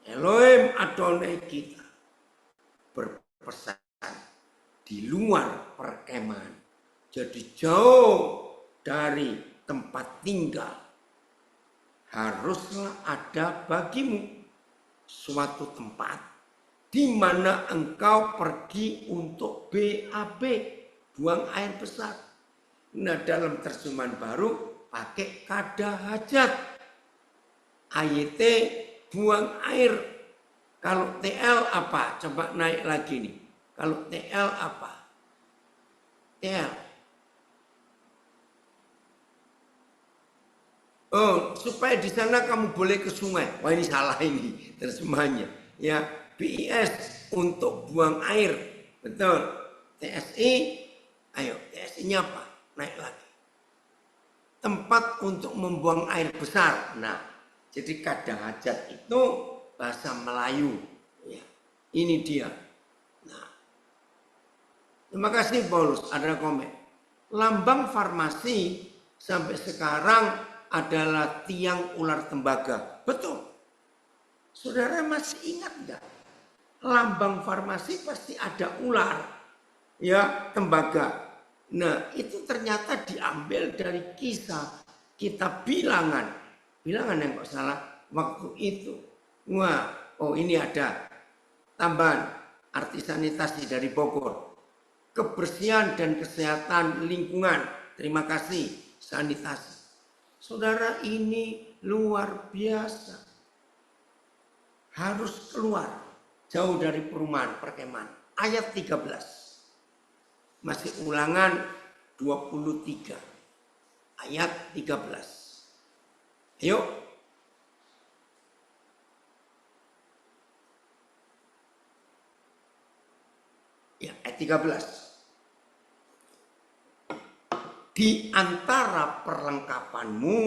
Elohim Adonai kita, berpesan di luar perkemahan, jadi jauh dari tempat tinggal, haruslah ada bagimu suatu tempat di mana engkau pergi untuk BAB, buang air besar. Nah, dalam terjemahan baru pakai kada hajat. AYT buang air. Kalau TL apa? Coba naik lagi nih. Kalau TL apa? TL. Oh, supaya di sana kamu boleh ke sungai. Wah, ini salah ini terjemahannya. Ya, BIS untuk buang air. Betul. TSI, ayo TSI-nya apa? Naik lagi. Tempat untuk membuang air besar. Nah, jadi kadang hajat itu bahasa Melayu. Ya, ini dia. Nah, terima kasih Paulus. Ada komen. Lambang farmasi sampai sekarang adalah tiang ular tembaga. Betul. Saudara masih ingat nggak? Lambang farmasi pasti ada ular, ya, tembaga. Nah, itu ternyata diambil dari kisah kitab Bilangan. Bilangan yang kok salah waktu itu. Wah, oh ini ada tambahan arti sanitasi dari Bogor. Kebersihan dan kesehatan lingkungan. Terima kasih, sanitasi. Saudara, ini luar biasa. Harus keluar jauh dari perumahan perkemahan. Ayat 13. Masih Ulangan 23. Ayat 13. Ayo. Ya, ayat 13. Di antara perlengkapanmu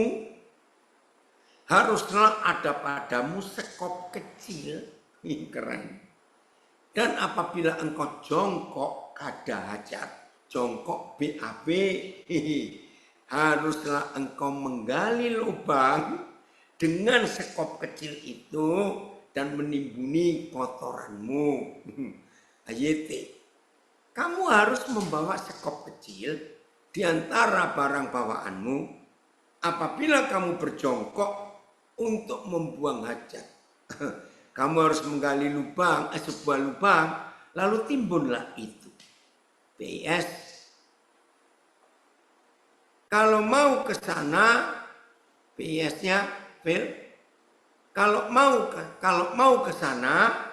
haruslah ada padamu sekop kecil. Keren. Dan apabila engkau jongkok kada hajat, jongkok BAB, haruslah engkau menggali lubang dengan sekop kecil itu dan menimbuni kotoranmu. AYT. Kamu harus membawa sekop kecil di antara barang bawaanmu apabila kamu berjongkok untuk membuang hajat. Kamu harus menggali lubang, sebuah lubang, lalu timbunlah itu. PS. Kalau mau ke sana, PS-nya, kalau mau ke sana,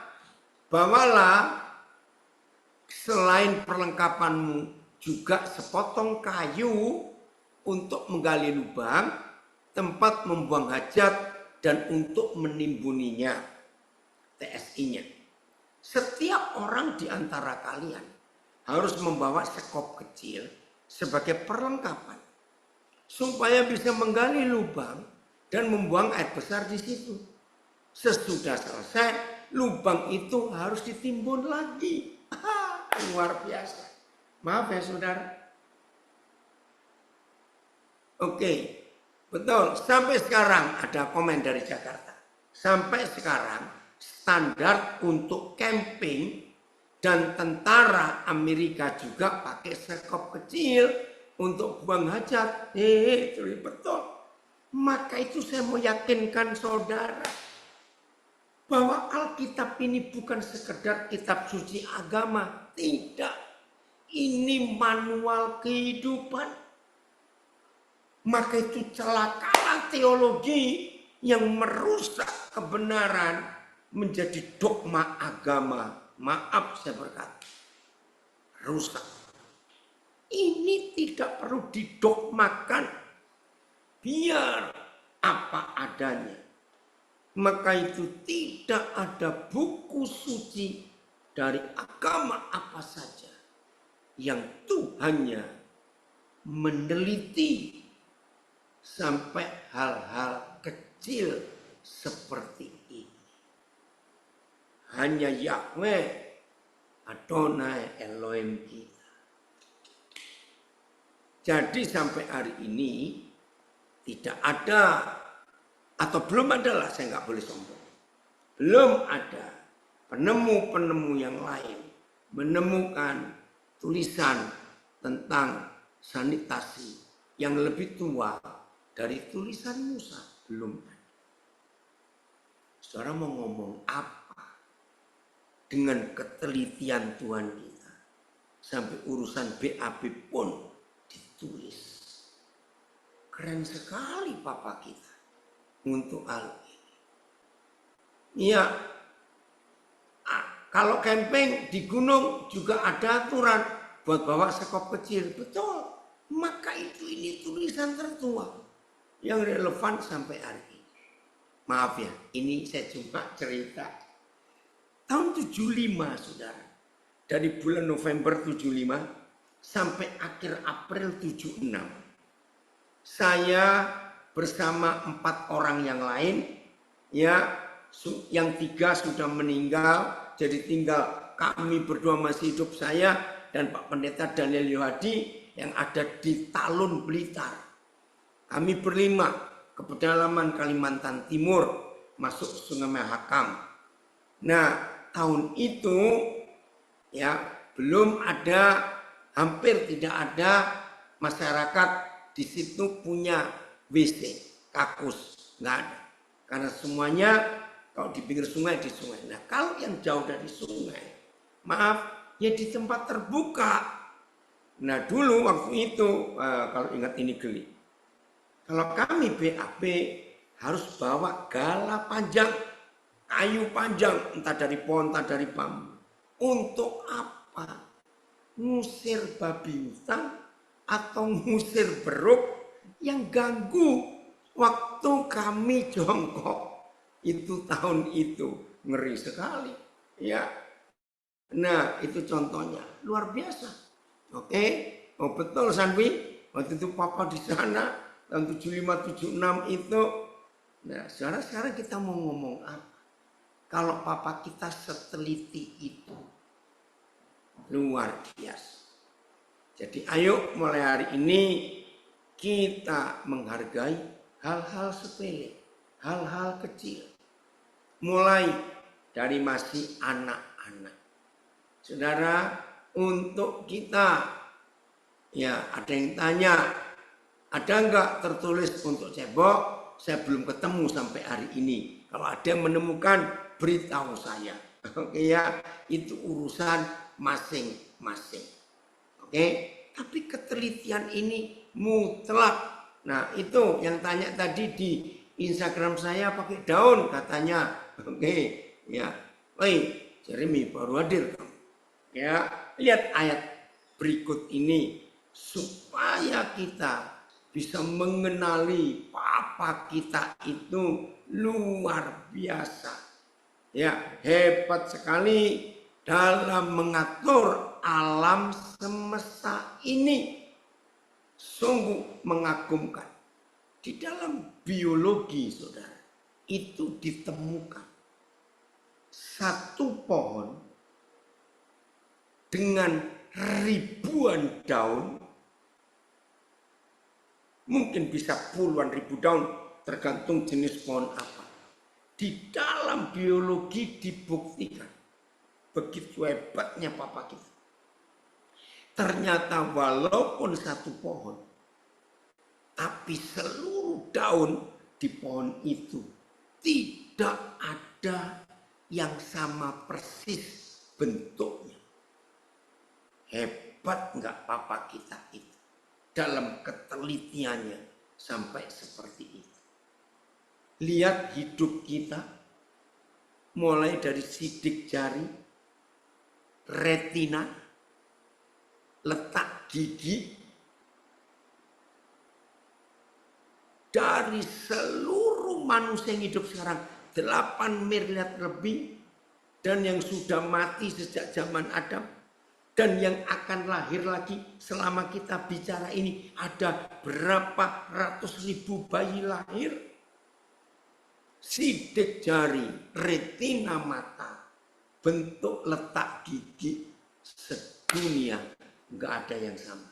bawalah selain perlengkapanmu juga sepotong kayu untuk menggali lubang, tempat membuang hajat, dan untuk menimbuninya. TSI-nya. Setiap orang di antara kalian harus membawa sekop kecil sebagai perlengkapan supaya bisa menggali lubang dan membuang air besar di situ. Sesudah selesai, lubang itu harus ditimbun lagi. Luar biasa. Maaf ya saudara. Oke, betul. Sampai sekarang ada komen dari Jakarta. Sampai sekarang standar untuk camping dan tentara Amerika juga pakai sekop kecil untuk buang hajat. Betul. Maka itu saya mau yakinkan saudara bahwa Alkitab ini bukan sekedar kitab suci agama. Tidak. Ini manual kehidupan. Maka itu celakalah teologi yang merusak kebenaran menjadi dogma agama. Maaf saya berkata. Rusak. Ini tidak perlu didogmakan. Biar apa adanya. Maka itu tidak ada buku suci dari agama apa saja yang Tuhannya meneliti sampai hal-hal kecil seperti ini. Hanya Yahweh Adonai Elohim kita. Jadi sampai hari ini tidak ada atau belum ada lah, saya nggak boleh sombong. Belum ada penemu-penemu yang lain menemukan tulisan tentang sanitasi yang lebih tua dari tulisan Musa. Belum ada. Saudara mau ngomong apa dengan ketelitian Tuhan kita? Sampai urusan BAB pun ditulis. Keren sekali Papa kita untuk hal ini. Iya, kalau camping di gunung juga ada aturan buat bawa sekop kecil. Betul. Maka ini tulisan tertua yang relevan sampai hari ini. Maaf ya, ini saya cuma cerita. Tahun 75, saudara. Dari bulan November 75 sampai akhir April 76. Saya bersama 4 orang yang lain, ya, yang 3 sudah meninggal, jadi tinggal kami berdua masih hidup, saya dan Pak Pendeta Daniel Yohadi yang ada di Talun, Blitar. Kami berlima ke pedalaman Kalimantan Timur, masuk Sungai Mahakam. Nah, tahun itu ya belum ada, hampir tidak ada masyarakat di situ punya WC, kakus, nggak ada. Karena semuanya kalau di pinggir sungai, di sungai. Nah, kalau yang jauh dari sungai, maaf, ya di tempat terbuka. Nah, dulu waktu itu, kalau ingat ini geli. Kalau kami BAB harus bawa gala panjang, kayu panjang, entah dari pohon, entah dari bambu. Untuk apa? Ngusir babi hutan atau ngusir beruk yang ganggu waktu kami jongkok. Itu tahun itu ngeri sekali, ya. Nah, itu contohnya luar biasa. Oke, oh betul Sanwi, waktu itu Papa di sana tahun 75 76 itu. Nah, sekarang kita mau ngomong apa? Kalau Papa kita seteliti itu, luar biasa. Jadi ayo mulai hari ini kita menghargai hal-hal sepele, hal-hal kecil. Mulai dari masih anak-anak. Saudara, untuk kita, ya ada yang tanya, ada enggak tertulis untuk cebok? Saya belum ketemu sampai hari ini. Kalau ada yang menemukan, beritahu saya. Oke ya, itu urusan masing-masing. Oke, tapi ketelitian ini mutlak. Nah, itu yang tanya tadi di Instagram saya pakai daun katanya. Oke, ya. Oi, Jeremy baru hadir. Ya, lihat ayat berikut ini supaya kita bisa mengenali Papa kita itu luar biasa. Ya, hebat sekali dalam mengatur alam semesta ini. Sungguh mengagumkan. Di dalam biologi, saudara, itu ditemukan satu pohon dengan ribuan daun, mungkin bisa puluhan ribu daun, tergantung jenis pohon apa. Di dalam biologi dibuktikan, begitu hebatnya Papa kita. Ternyata walaupun satu pohon, tapi seluruh daun di pohon itu tidak ada yang sama persis bentuknya. Hebat nggak Papa kita itu dalam ketelitiannya sampai seperti itu. Lihat hidup kita mulai dari sidik jari, retina, letak gigi, dari seluruh manusia yang hidup sekarang 8 miliar lebih, dan yang sudah mati sejak zaman Adam, dan yang akan lahir lagi selama kita bicara ini ada berapa ratus ribu bayi lahir. Sidik jari, retina mata, bentuk letak gigi, sedunia nggak ada yang sama.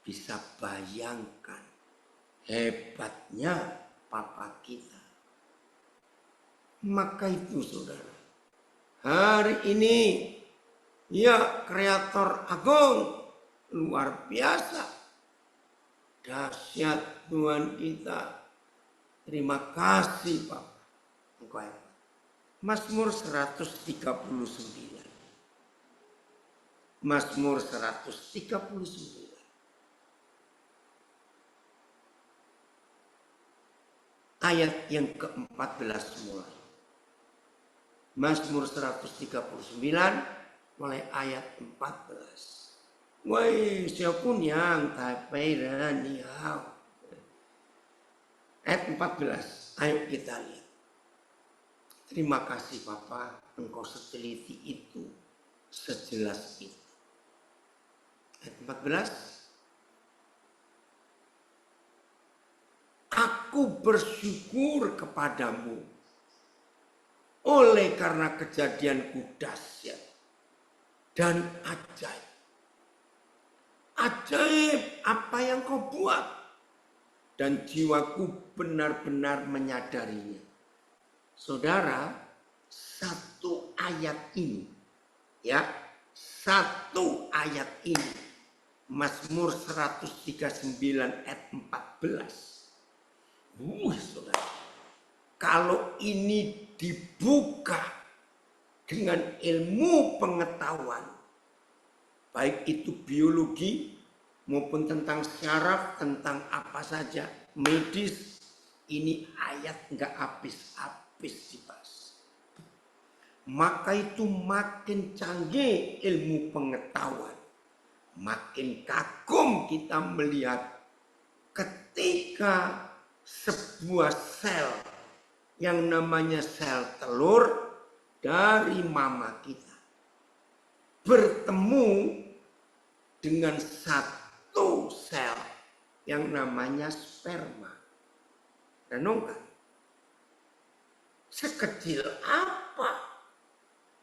Bisa bayangkan hebatnya Papa kita. Maka itu saudara, hari ini ya kreator agung, luar biasa, dahsyat Tuhan kita. Terima kasih Papa, Engkau hebat. Mazmur 139. Mazmur 139. Ayat yang ke-14 mulai. Mazmur 139 mulai ayat 14. Woi, siapun yang taperan niau. Ayat 14. Ayo kita lihat. Terima kasih Papa, Engkau seteliti itu, sejelas itu. Ayat 14. Aku bersyukur kepadamu oleh karena kejadianku dahsyat dan ajaib. Ajaib apa yang kau buat, dan jiwaku benar-benar menyadarinya. Saudara, satu ayat ini, ya, satu ayat ini, Mazmur 139 ayat 14. Saudara, kalau ini dibuka dengan ilmu pengetahuan, baik itu biologi maupun tentang syaraf, tentang apa saja, medis, ini ayat nggak habis-habis dibahas. Maka itu makin canggih ilmu pengetahuan, makin kagum kita melihat ketika sebuah sel yang namanya sel telur dari mama kita bertemu dengan satu sel yang namanya sperma. Renungkan. Sekecil apa?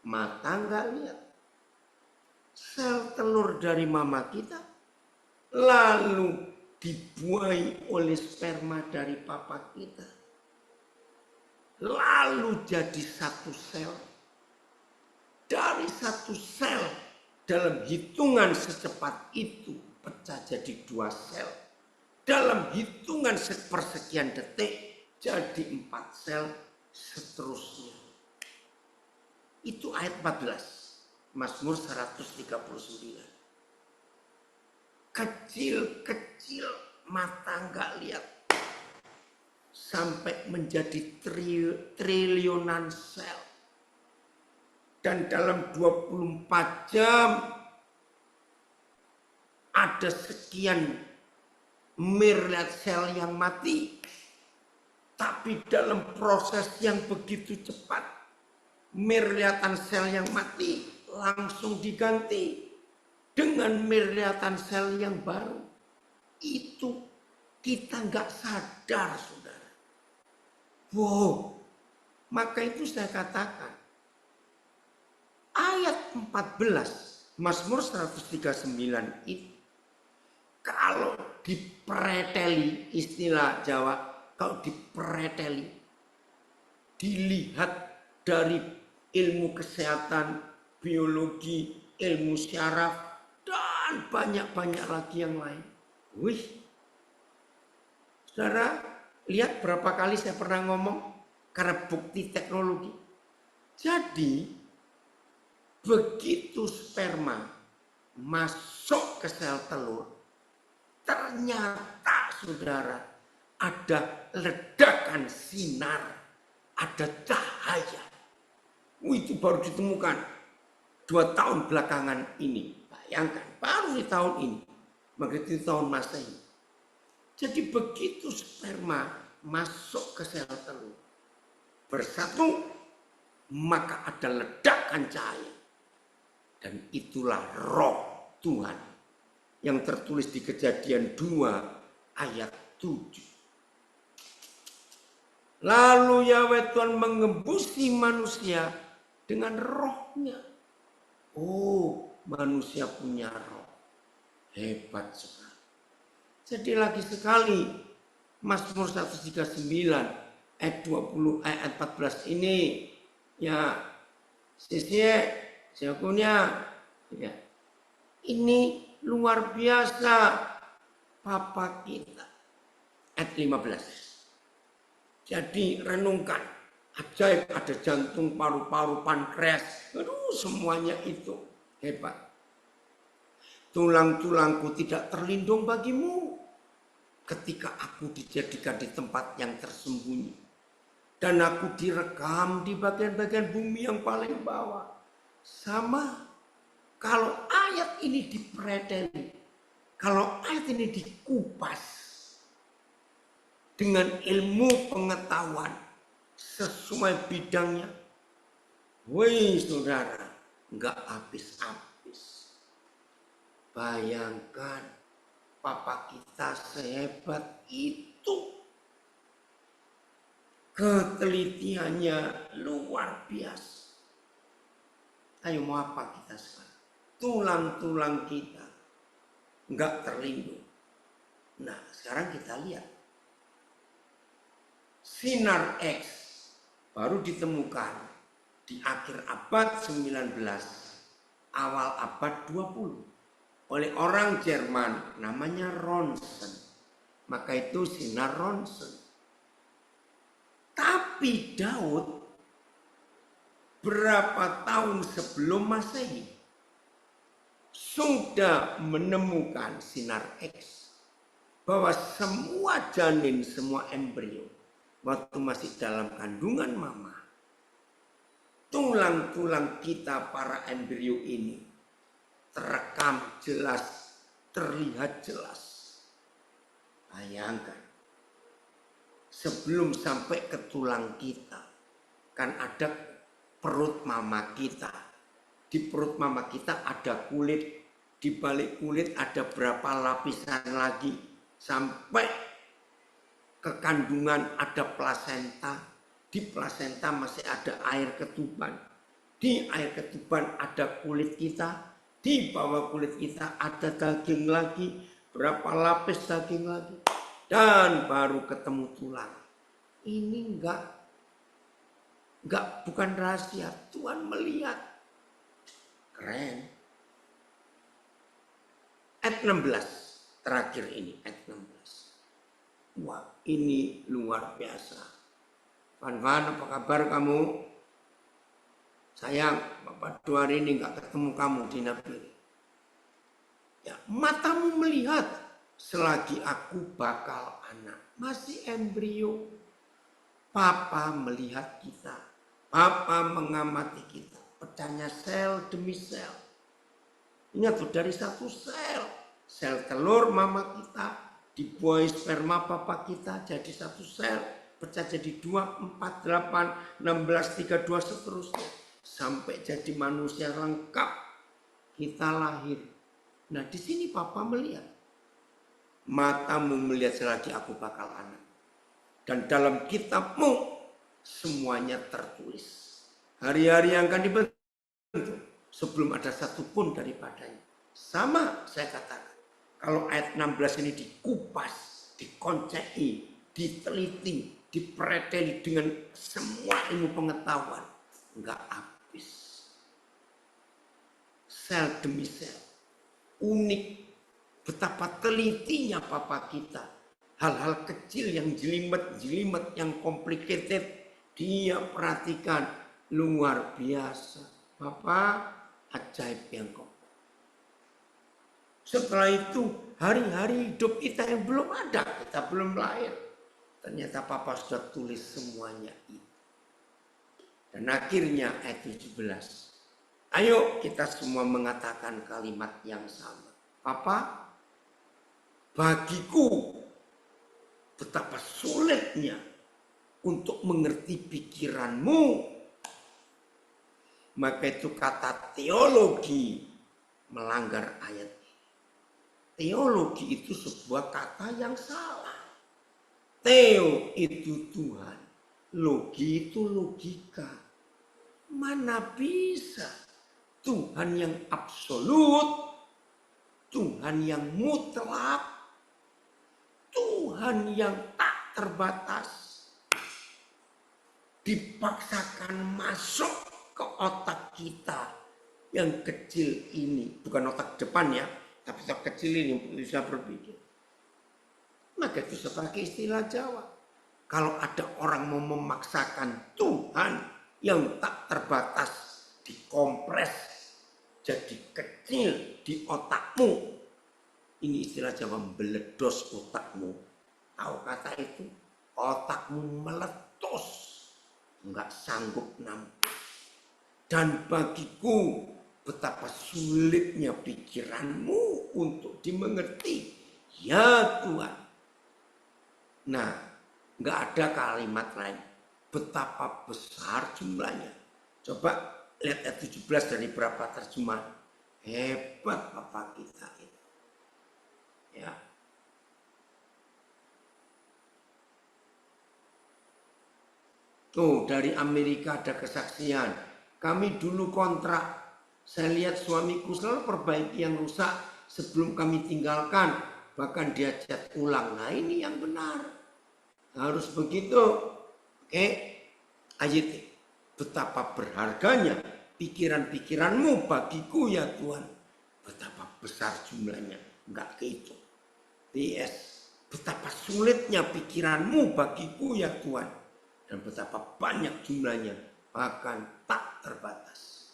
Mata nggak lihat. Sel telur dari mama kita lalu dibuai oleh sperma dari papa kita. Lalu jadi satu sel. Dari satu sel dalam hitungan secepat itu pecah jadi 2 sel. Dalam hitungan sepersekian detik jadi 4 sel. Seterusnya. Itu ayat 14. Mazmur 139. Kecil-kecil mata nggak lihat. Sampai menjadi triliunan sel. Dan dalam 24 jam ada sekian miliar sel yang mati. Tapi dalam proses yang begitu cepat, miliaran sel yang mati langsung diganti dengan miliaran sel yang baru. Itu kita nggak sadar, saudara. Wow, maka itu saya katakan, ayat 14 Mazmur 139 itu kalau dipreteli, istilah Jawa, kalau dipreteli, dilihat dari ilmu kesehatan, biologi, ilmu syaraf, dan banyak-banyak lagi yang lain. Wih, saudara, lihat berapa kali saya pernah ngomong karena bukti teknologi. Jadi, begitu sperma masuk ke sel telur, ternyata saudara, ada ledakan sinar, ada cahaya. Itu baru ditemukan 2 tahun belakangan ini. Bayangkan, baru di tahun ini. Begitu tahun Masehi. Jadi begitu sperma masuk ke sel telur, bersatu, maka ada ledakan cahaya. Dan itulah roh Tuhan yang tertulis di Kejadian 2 ayat 7. Lalu Yahweh Tuhan mengembusi manusia dengan rohnya. Oh, manusia punya roh. Hebat sekali. Jadi lagi sekali Mazmur 139 ayat 20 ayat 14 ini ya siakunya ya. Ini luar biasa Papa kita. Ayat 15. Jadi renungkan, ajaib, ada jantung, paru-paru, pankreas, aduh semuanya itu hebat. Tulang-tulangku tidak terlindung bagimu ketika aku dijadikan di tempat yang tersembunyi. Dan aku direkam di bagian-bagian bumi yang paling bawah. Sama kalau ayat ini dipreteli, kalau ayat ini dikupas dengan ilmu pengetahuan sesuai bidangnya, wih saudara, nggak habis-habis. Bayangkan papa kita sehebat itu. Ketelitiannya luar biasa. Ayo mau apa kita sekarang? Tulang-tulang kita nggak terlindung. Nah sekarang kita lihat. Sinar X baru ditemukan di akhir abad 19, awal abad 20 oleh orang Jerman namanya Ronsen. Maka itu sinar Ronsen. Tapi Daud berapa tahun sebelum Masehi sudah menemukan sinar X bahwa semua janin, semua embrio waktu masih dalam kandungan mama, tulang-tulang kita para embrio ini terekam jelas, terlihat jelas. Bayangkan, sebelum sampai ke tulang kita, kan ada perut mama kita. Di perut mama kita ada kulit, di balik kulit ada berapa lapisan lagi, sampai ke kandungan ada plasenta, di plasenta masih ada air ketuban, di air ketuban ada kulit kita, di bawah kulit kita ada daging lagi, berapa lapis daging lagi, dan baru ketemu tulang. Ini bukan rahasia, Tuhan melihat. Keren. Ayat 16 terakhir ini, ayat 16. Wah, ini luar biasa. Van, apa kabar kamu? Sayang, Bapak 2 hari ini nggak ketemu kamu di Napoli. Ya, matamu melihat selagi aku bakal anak, masih embrio. Papa melihat kita, Papa mengamati kita, pecahnya sel demi sel. Ingat tuh, dari satu sel telur mama kita, dibuahi sperma papa kita jadi satu sel, pecah jadi 2, 4, 8, 16, 32 seterusnya. Sampai jadi manusia lengkap, kita lahir. Nah di sini papa melihat, matamu melihat selagi aku bakal anak. Dan dalam kitabmu semuanya tertulis. Hari-hari yang akan dibentuk sebelum ada satupun daripadanya. Sama saya katakan. Kalau ayat 16 ini dikupas, dikoncei, diteliti, dipreteli dengan semua ilmu pengetahuan. Enggak habis. Sel demi sel. Unik. Betapa telitinya papa kita. Hal-hal kecil yang jelimet, yang complicated, dia perhatikan, luar biasa. Bapak ajaib yang kok. Setelah itu hari-hari hidup kita yang belum ada, kita belum lahir. Ternyata Papa sudah tulis semuanya itu. Dan akhirnya ayat 17. Ayo kita semua mengatakan kalimat yang sama. Papa, bagiku betapa sulitnya untuk mengerti pikiranmu. Maka itu kata teologi melanggar ayat ini. Teologi itu sebuah kata yang salah. Theo itu Tuhan. Logi itu logika. Mana bisa Tuhan yang absolut, Tuhan yang mutlak, Tuhan yang tak terbatas dipaksakan masuk ke otak kita yang kecil ini. Bukan otak depan ya, tapi otak kecil ini bisa berpikir. Maka itu sebagai istilah Jawa. Kalau ada orang mau memaksakan Tuhan yang tak terbatas dikompres jadi kecil di otakmu. Ini istilah Jawa, meledos otakmu. Tahu kata itu? Otakmu meletus. enggak sanggup nampung. Dan bagiku betapa sulitnya pikiranmu untuk dimengerti. Ya Tuhan. Nah, enggak ada kalimat lain. Betapa besar jumlahnya. Coba lihat ayat 17 dari berapa terjemahan. Hebat Bapak kita itu. Ya. Tuh, dari Amerika ada kesaksian. Kami dulu kontrak. Saya lihat suamiku selalu perbaiki yang rusak sebelum kami tinggalkan. Bahkan dia cat ulang. Nah, ini yang benar. Harus begitu. Oke. Ayat. Betapa berharganya pikiran-pikiranmu bagiku ya Tuhan. Betapa besar jumlahnya. Enggak kehitung. PS. Betapa sulitnya pikiranmu bagiku ya Tuhan. Dan betapa banyak jumlahnya, bahkan tak terbatas.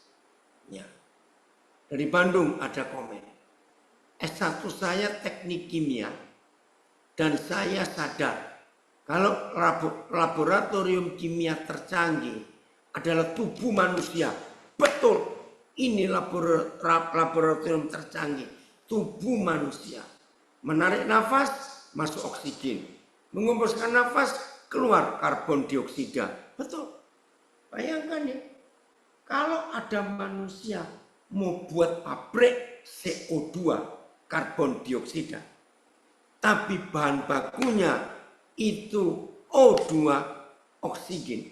Ya. Dari Bandung ada komen. S1 saya teknik kimia, dan saya sadar kalau laboratorium kimia tercanggih adalah tubuh manusia. Betul, ini laboratorium tercanggih, tubuh manusia. Menarik nafas, masuk oksigen. Menghembuskan nafas, keluar karbon dioksida. Betul. Bayangkan ya. Kalau ada manusia mau buat pabrik CO2, karbon dioksida. Tapi bahan bakunya itu O2, oksigen.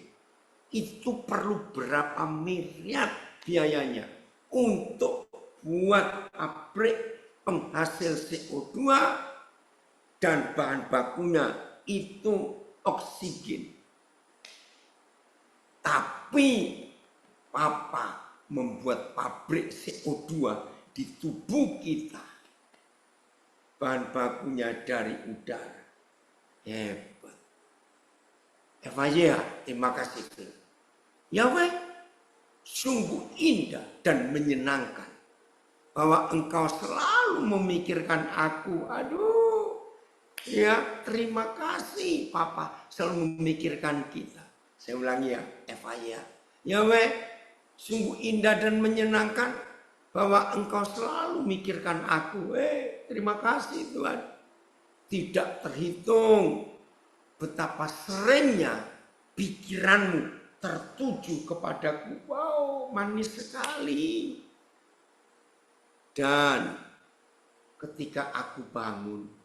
Itu perlu berapa miliar biayanya untuk buat pabrik penghasil CO2 dan bahan bakunya itu oksigen. Tapi Papa membuat pabrik CO2 di tubuh kita. Bahan bakunya dari udara. Hebat. FAJ, terima kasih. Yahweh, sungguh indah dan menyenangkan bahwa Engkau selalu memikirkan aku. Aduh. Ya, terima kasih Papa selalu memikirkan kita. Saya ulangi ya, FAY. Yahweh, sungguh indah dan menyenangkan bahwa Engkau selalu memikirkan aku. Terima kasih Tuhan. Tidak terhitung betapa seringnya pikiranmu tertuju kepadaku. Wow, manis sekali. Dan ketika aku bangun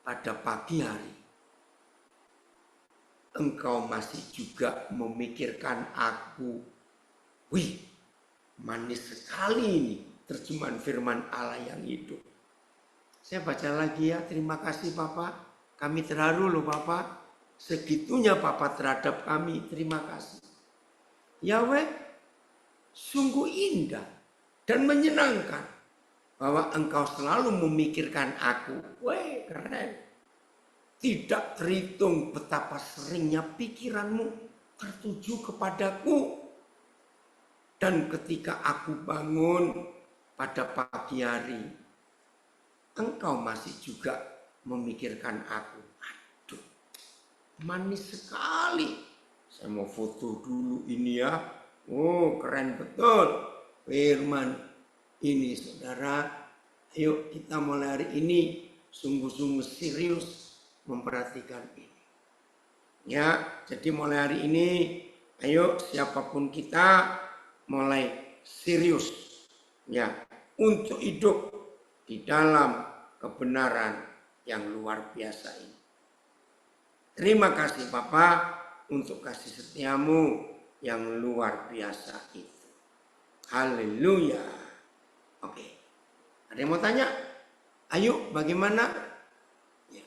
pada pagi hari, Engkau masih juga memikirkan aku. Wih, manis sekali ini terjemahan firman Allah yang hidup. Saya baca lagi ya, terima kasih Bapak. Kami terharu loh Bapak. Segitunya Bapak terhadap kami, terima kasih. Yahweh, sungguh indah dan menyenangkan bahwa Engkau selalu memikirkan aku. Weh, keren. Tidak terhitung betapa seringnya pikiranmu tertuju kepadaku. Dan ketika aku bangun pada pagi hari, Engkau masih juga memikirkan aku. Aduh, manis sekali. Saya mau foto dulu ini ya. Oh, keren betul. Firman ini saudara. Ayo kita mulai hari ini sungguh-sungguh serius memperhatikan ini. Ya, jadi mulai hari ini ayo siapapun kita mulai serius ya untuk hidup di dalam kebenaran yang luar biasa ini. Terima kasih Bapak untuk kasih setiamu yang luar biasa itu. Haleluya. Oke. Ada yang mau tanya? Ayo, bagaimana? Ya.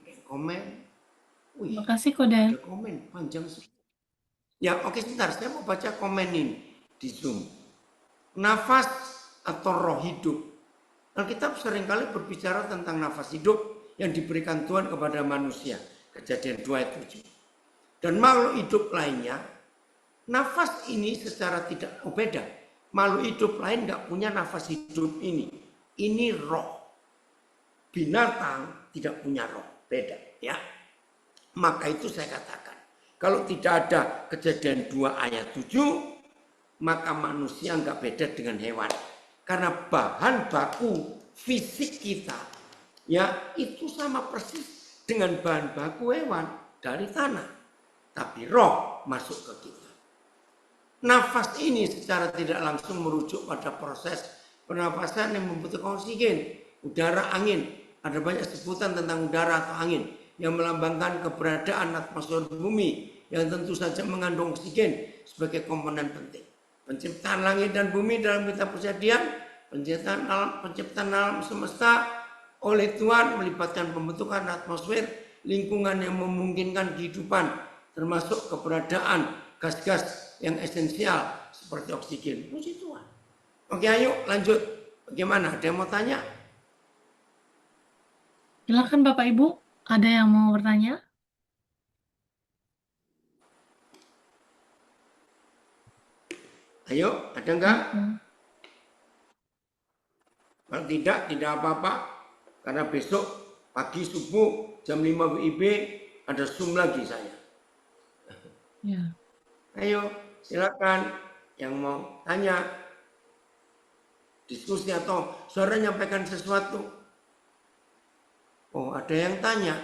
Ada yang komen? Wih, Terima kasih Kodan. ada komen panjang sekali. Ya, oke sebentar. Saya mau baca komen ini di Zoom. Nafas atau roh hidup. Alkitab seringkali berbicara tentang nafas hidup yang diberikan Tuhan kepada manusia. Kejadian 2 ayat 7. Dan makhluk hidup lainnya, nafas ini secara tidak beda. Makhluk hidup lain nggak punya nafas hidup ini. Ini roh. Binatang tidak punya roh. Beda ya. Maka itu saya katakan. Kalau tidak ada Kejadian 2 ayat 7, maka manusia nggak beda dengan hewan. Karena bahan baku fisik kita, ya itu sama persis dengan bahan baku hewan dari tanah. Tapi roh masuk ke kita. Nafas ini secara tidak langsung merujuk pada proses pernapasan yang membutuhkan oksigen, udara, angin. Ada banyak sebutan tentang udara atau angin yang melambangkan keberadaan atmosfer bumi yang tentu saja mengandung oksigen sebagai komponen penting. Penciptaan langit dan bumi dalam kitab Kejadian, penciptaan alam semesta oleh Tuhan melibatkan pembentukan atmosfer lingkungan yang memungkinkan kehidupan, termasuk keberadaan gas-gas yang esensial seperti oksigen. Puji Tuhan. Oke, ayo lanjut. Bagaimana? Ada yang mau tanya? Silakan Bapak Ibu, ada yang mau bertanya? Ayo, ada enggak? Hmm. Kalau tidak apa-apa. Karena besok pagi subuh jam 5 WIB ada Zoom lagi saya. Ya. Ayo, silakan yang mau tanya, diskusi atau saudara nyampaikan sesuatu. Oh, ada yang tanya.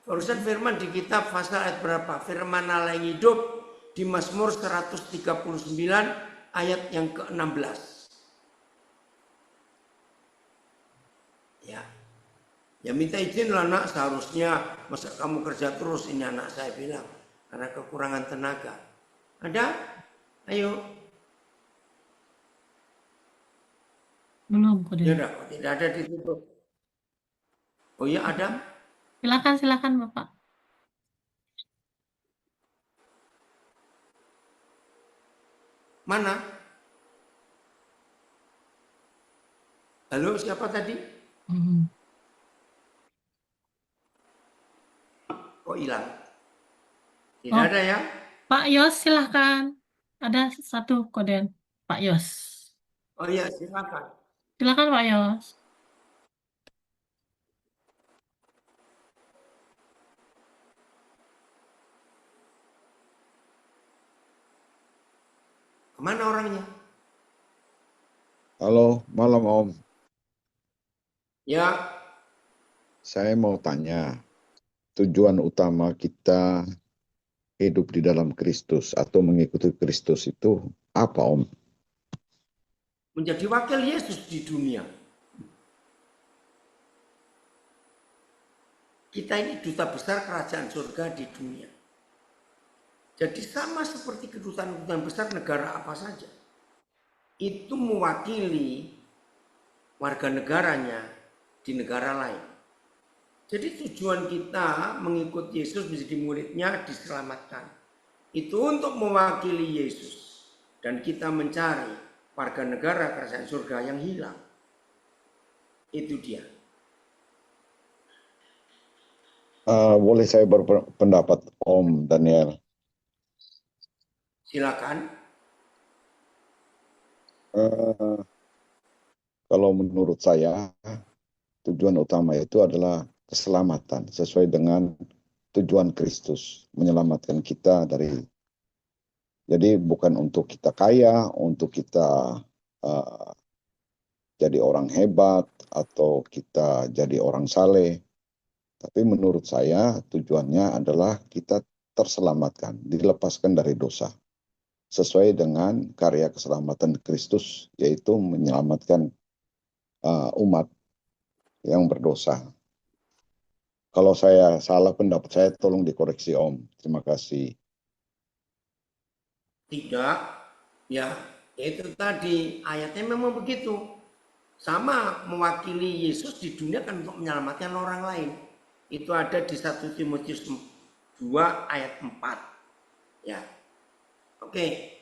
Barusan firman di kitab pasal ayat berapa? Firman Allah yang hidup di Mazmur 139 ayat yang ke-16. Ya minta izin lah nak, seharusnya masa kamu kerja terus, ini anak saya bilang, karena kekurangan tenaga. Ada? Ayo. Belum, Koden. Ya udah, tidak ada ditutup. Oh iya ada? Silakan Bapak. Mana? Halo, siapa tadi? Kok hilang? Tidak ada ya? Pak Yos, silakan. Ada satu Koden, Pak Yos. Oh iya, silakan. Silakan Pak Yos. Kemana orangnya? Halo, malam Om. Ya. Saya mau tanya, tujuan utama kita hidup di dalam Kristus atau mengikuti Kristus itu apa Om? Menjadi wakil Yesus di dunia. Kita ini duta besar kerajaan surga di dunia. Jadi sama seperti kedutaan-kedutaan besar negara apa saja. Itu mewakili warga negaranya di negara lain. Jadi tujuan kita mengikut Yesus menjadi muridnya diselamatkan. Itu untuk mewakili Yesus. Dan kita mencari warga negara kerajaan surga yang hilang. Itu dia. Boleh saya berpendapat Om Daniel? Silakan. Kalau menurut saya, tujuan utama itu adalah keselamatan sesuai dengan tujuan Kristus, menyelamatkan kita dari. Jadi bukan untuk kita kaya, untuk kita jadi orang hebat atau kita jadi orang saleh. Tapi menurut saya tujuannya adalah kita terselamatkan, dilepaskan dari dosa. Sesuai dengan karya keselamatan Kristus, yaitu menyelamatkan umat yang berdosa. Kalau saya salah pendapat saya, tolong dikoreksi Om. Terima kasih. Tidak, ya itu tadi ayatnya memang begitu. Sama mewakili Yesus di dunia kan untuk menyelamatkan orang lain. Itu ada di 1 Timotius 2 ayat 4. Ya. Oke.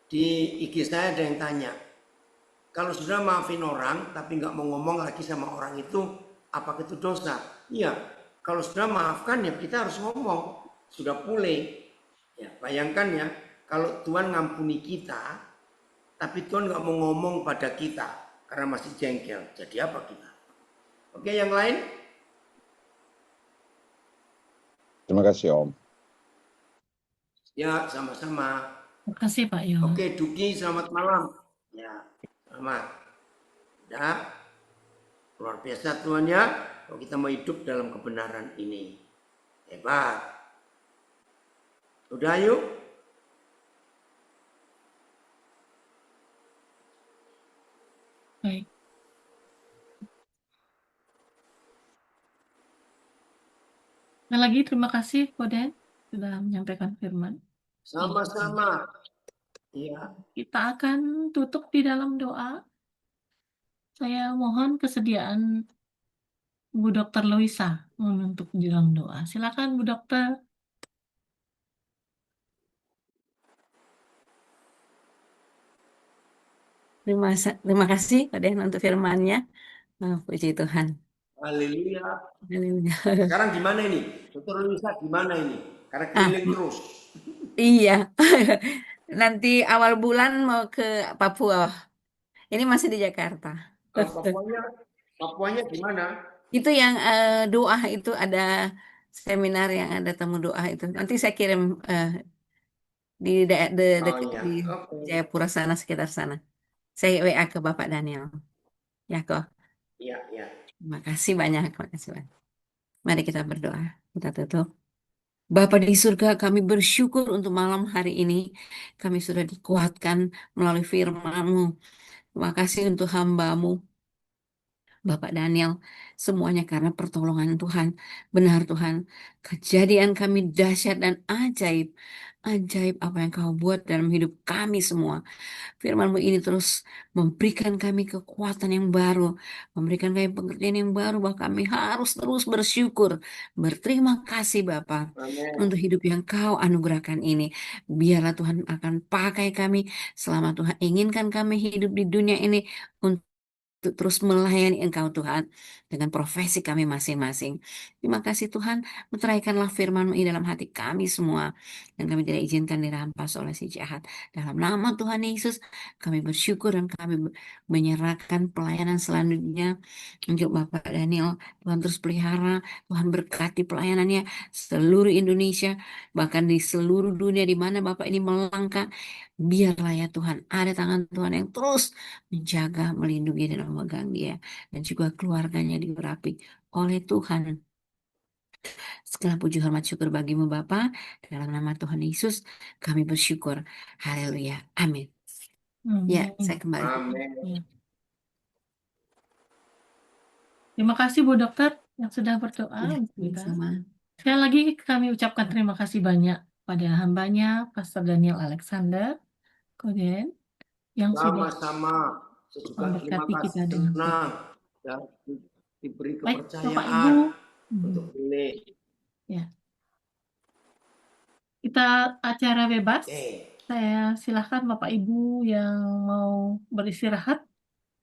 Di IG saya ada yang tanya. Kalau sudah maafin orang tapi nggak mau ngomong lagi sama orang itu, apakah itu dosa? Iya. Kalau sudah maafkan ya kita harus ngomong. Sudah pulih. Ya, bayangkan ya, kalau Tuhan ngampuni kita, tapi Tuhan nggak mau ngomong pada kita karena masih jengkel. Jadi apa kita? Oke, yang lain? Terima kasih Om. Ya, sama-sama. Terima kasih Pak Yo. Oke, Duki, selamat malam. Ya, selamat. Ya, luar biasa Tuhan ya. Kalau kita mau hidup dalam kebenaran ini. Hebat. Udah yuk. Baik. Sekali lagi terima kasih Koden sudah menyampaikan firman. Sama-sama. Ya, Kita akan tutup di dalam doa. Saya mohon kesediaan Bu Dokter Loisa untuk di dalam doa. Silakan Bu Dokter. Terima kasih Koden untuk firman-Nya. Puji Tuhan. haleluya. Haleluya. Sekarang di mana ini? Dokter Luisa di mana ini? Karena keliling terus. Iya. Nanti awal bulan mau ke Papua. Ini masih di Jakarta. Papuanya di mana? Itu yang doa itu ada seminar yang ada temu doa itu. Nanti saya kirim di Oh iya, di oke. Jayapura sana sekitar sana. Saya WA ke Bapak Daniel. Ya kok. Iya, iya. Terima kasih banyak. Terima kasih banyak. Mari kita berdoa. Kita tutup. Bapa di surga, kami bersyukur untuk malam hari ini. Kami sudah dikuatkan melalui firman-Mu. Terima kasih untuk hamba-Mu, Bapak Daniel. Semuanya karena pertolongan Tuhan. Benar Tuhan, kejadian kami dahsyat dan ajaib. Ajaib apa yang Kau buat dalam hidup kami semua. Firman-Mu ini terus memberikan kami kekuatan yang baru, memberikan kami pengertian yang baru bahwa kami harus terus bersyukur, berterima kasih Bapa Amin. untuk hidup yang Kau anugerahkan ini. Biarlah Tuhan akan pakai kami selama Tuhan inginkan kami hidup di dunia ini untuk terus melayani Engkau Tuhan dengan profesi kami masing-masing. Terima kasih Tuhan, meteraikanlah firman-Mu ini dalam hati kami semua dan kami tidak izinkan dirampas oleh si jahat. Dalam nama Tuhan Yesus, kami bersyukur dan kami menyerahkan pelayanan selanjutnya untuk Bapak Daniel. Tuhan terus pelihara, Tuhan berkati pelayanannya seluruh Indonesia, bahkan di seluruh dunia di mana Bapak ini melangkah. Biarlah ya Tuhan, ada tangan Tuhan yang terus menjaga, melindungi dan memegang dia dan juga keluarganya diurapi oleh Tuhan. Segala puji hormat syukur bagimu Bapa, dalam nama Tuhan Yesus kami bersyukur. Haleluya. Amin. Ya, saya kembali. Amin. Ya. Terima kasih Bu Dokter yang sudah berdoa Ya, untuk kita. sama. Sekali lagi kami ucapkan terima kasih banyak pada hambanya Pastor Daniel Alexander Koden yang sudah Sama-sama. Saya juga terima memberkati kita kasih dengan senang ya, diberi baik Bapak Ibu. kepercayaan untuk ini. Ya. Kita acara bebas. Oke. Saya silahkan Bapak Ibu yang mau beristirahat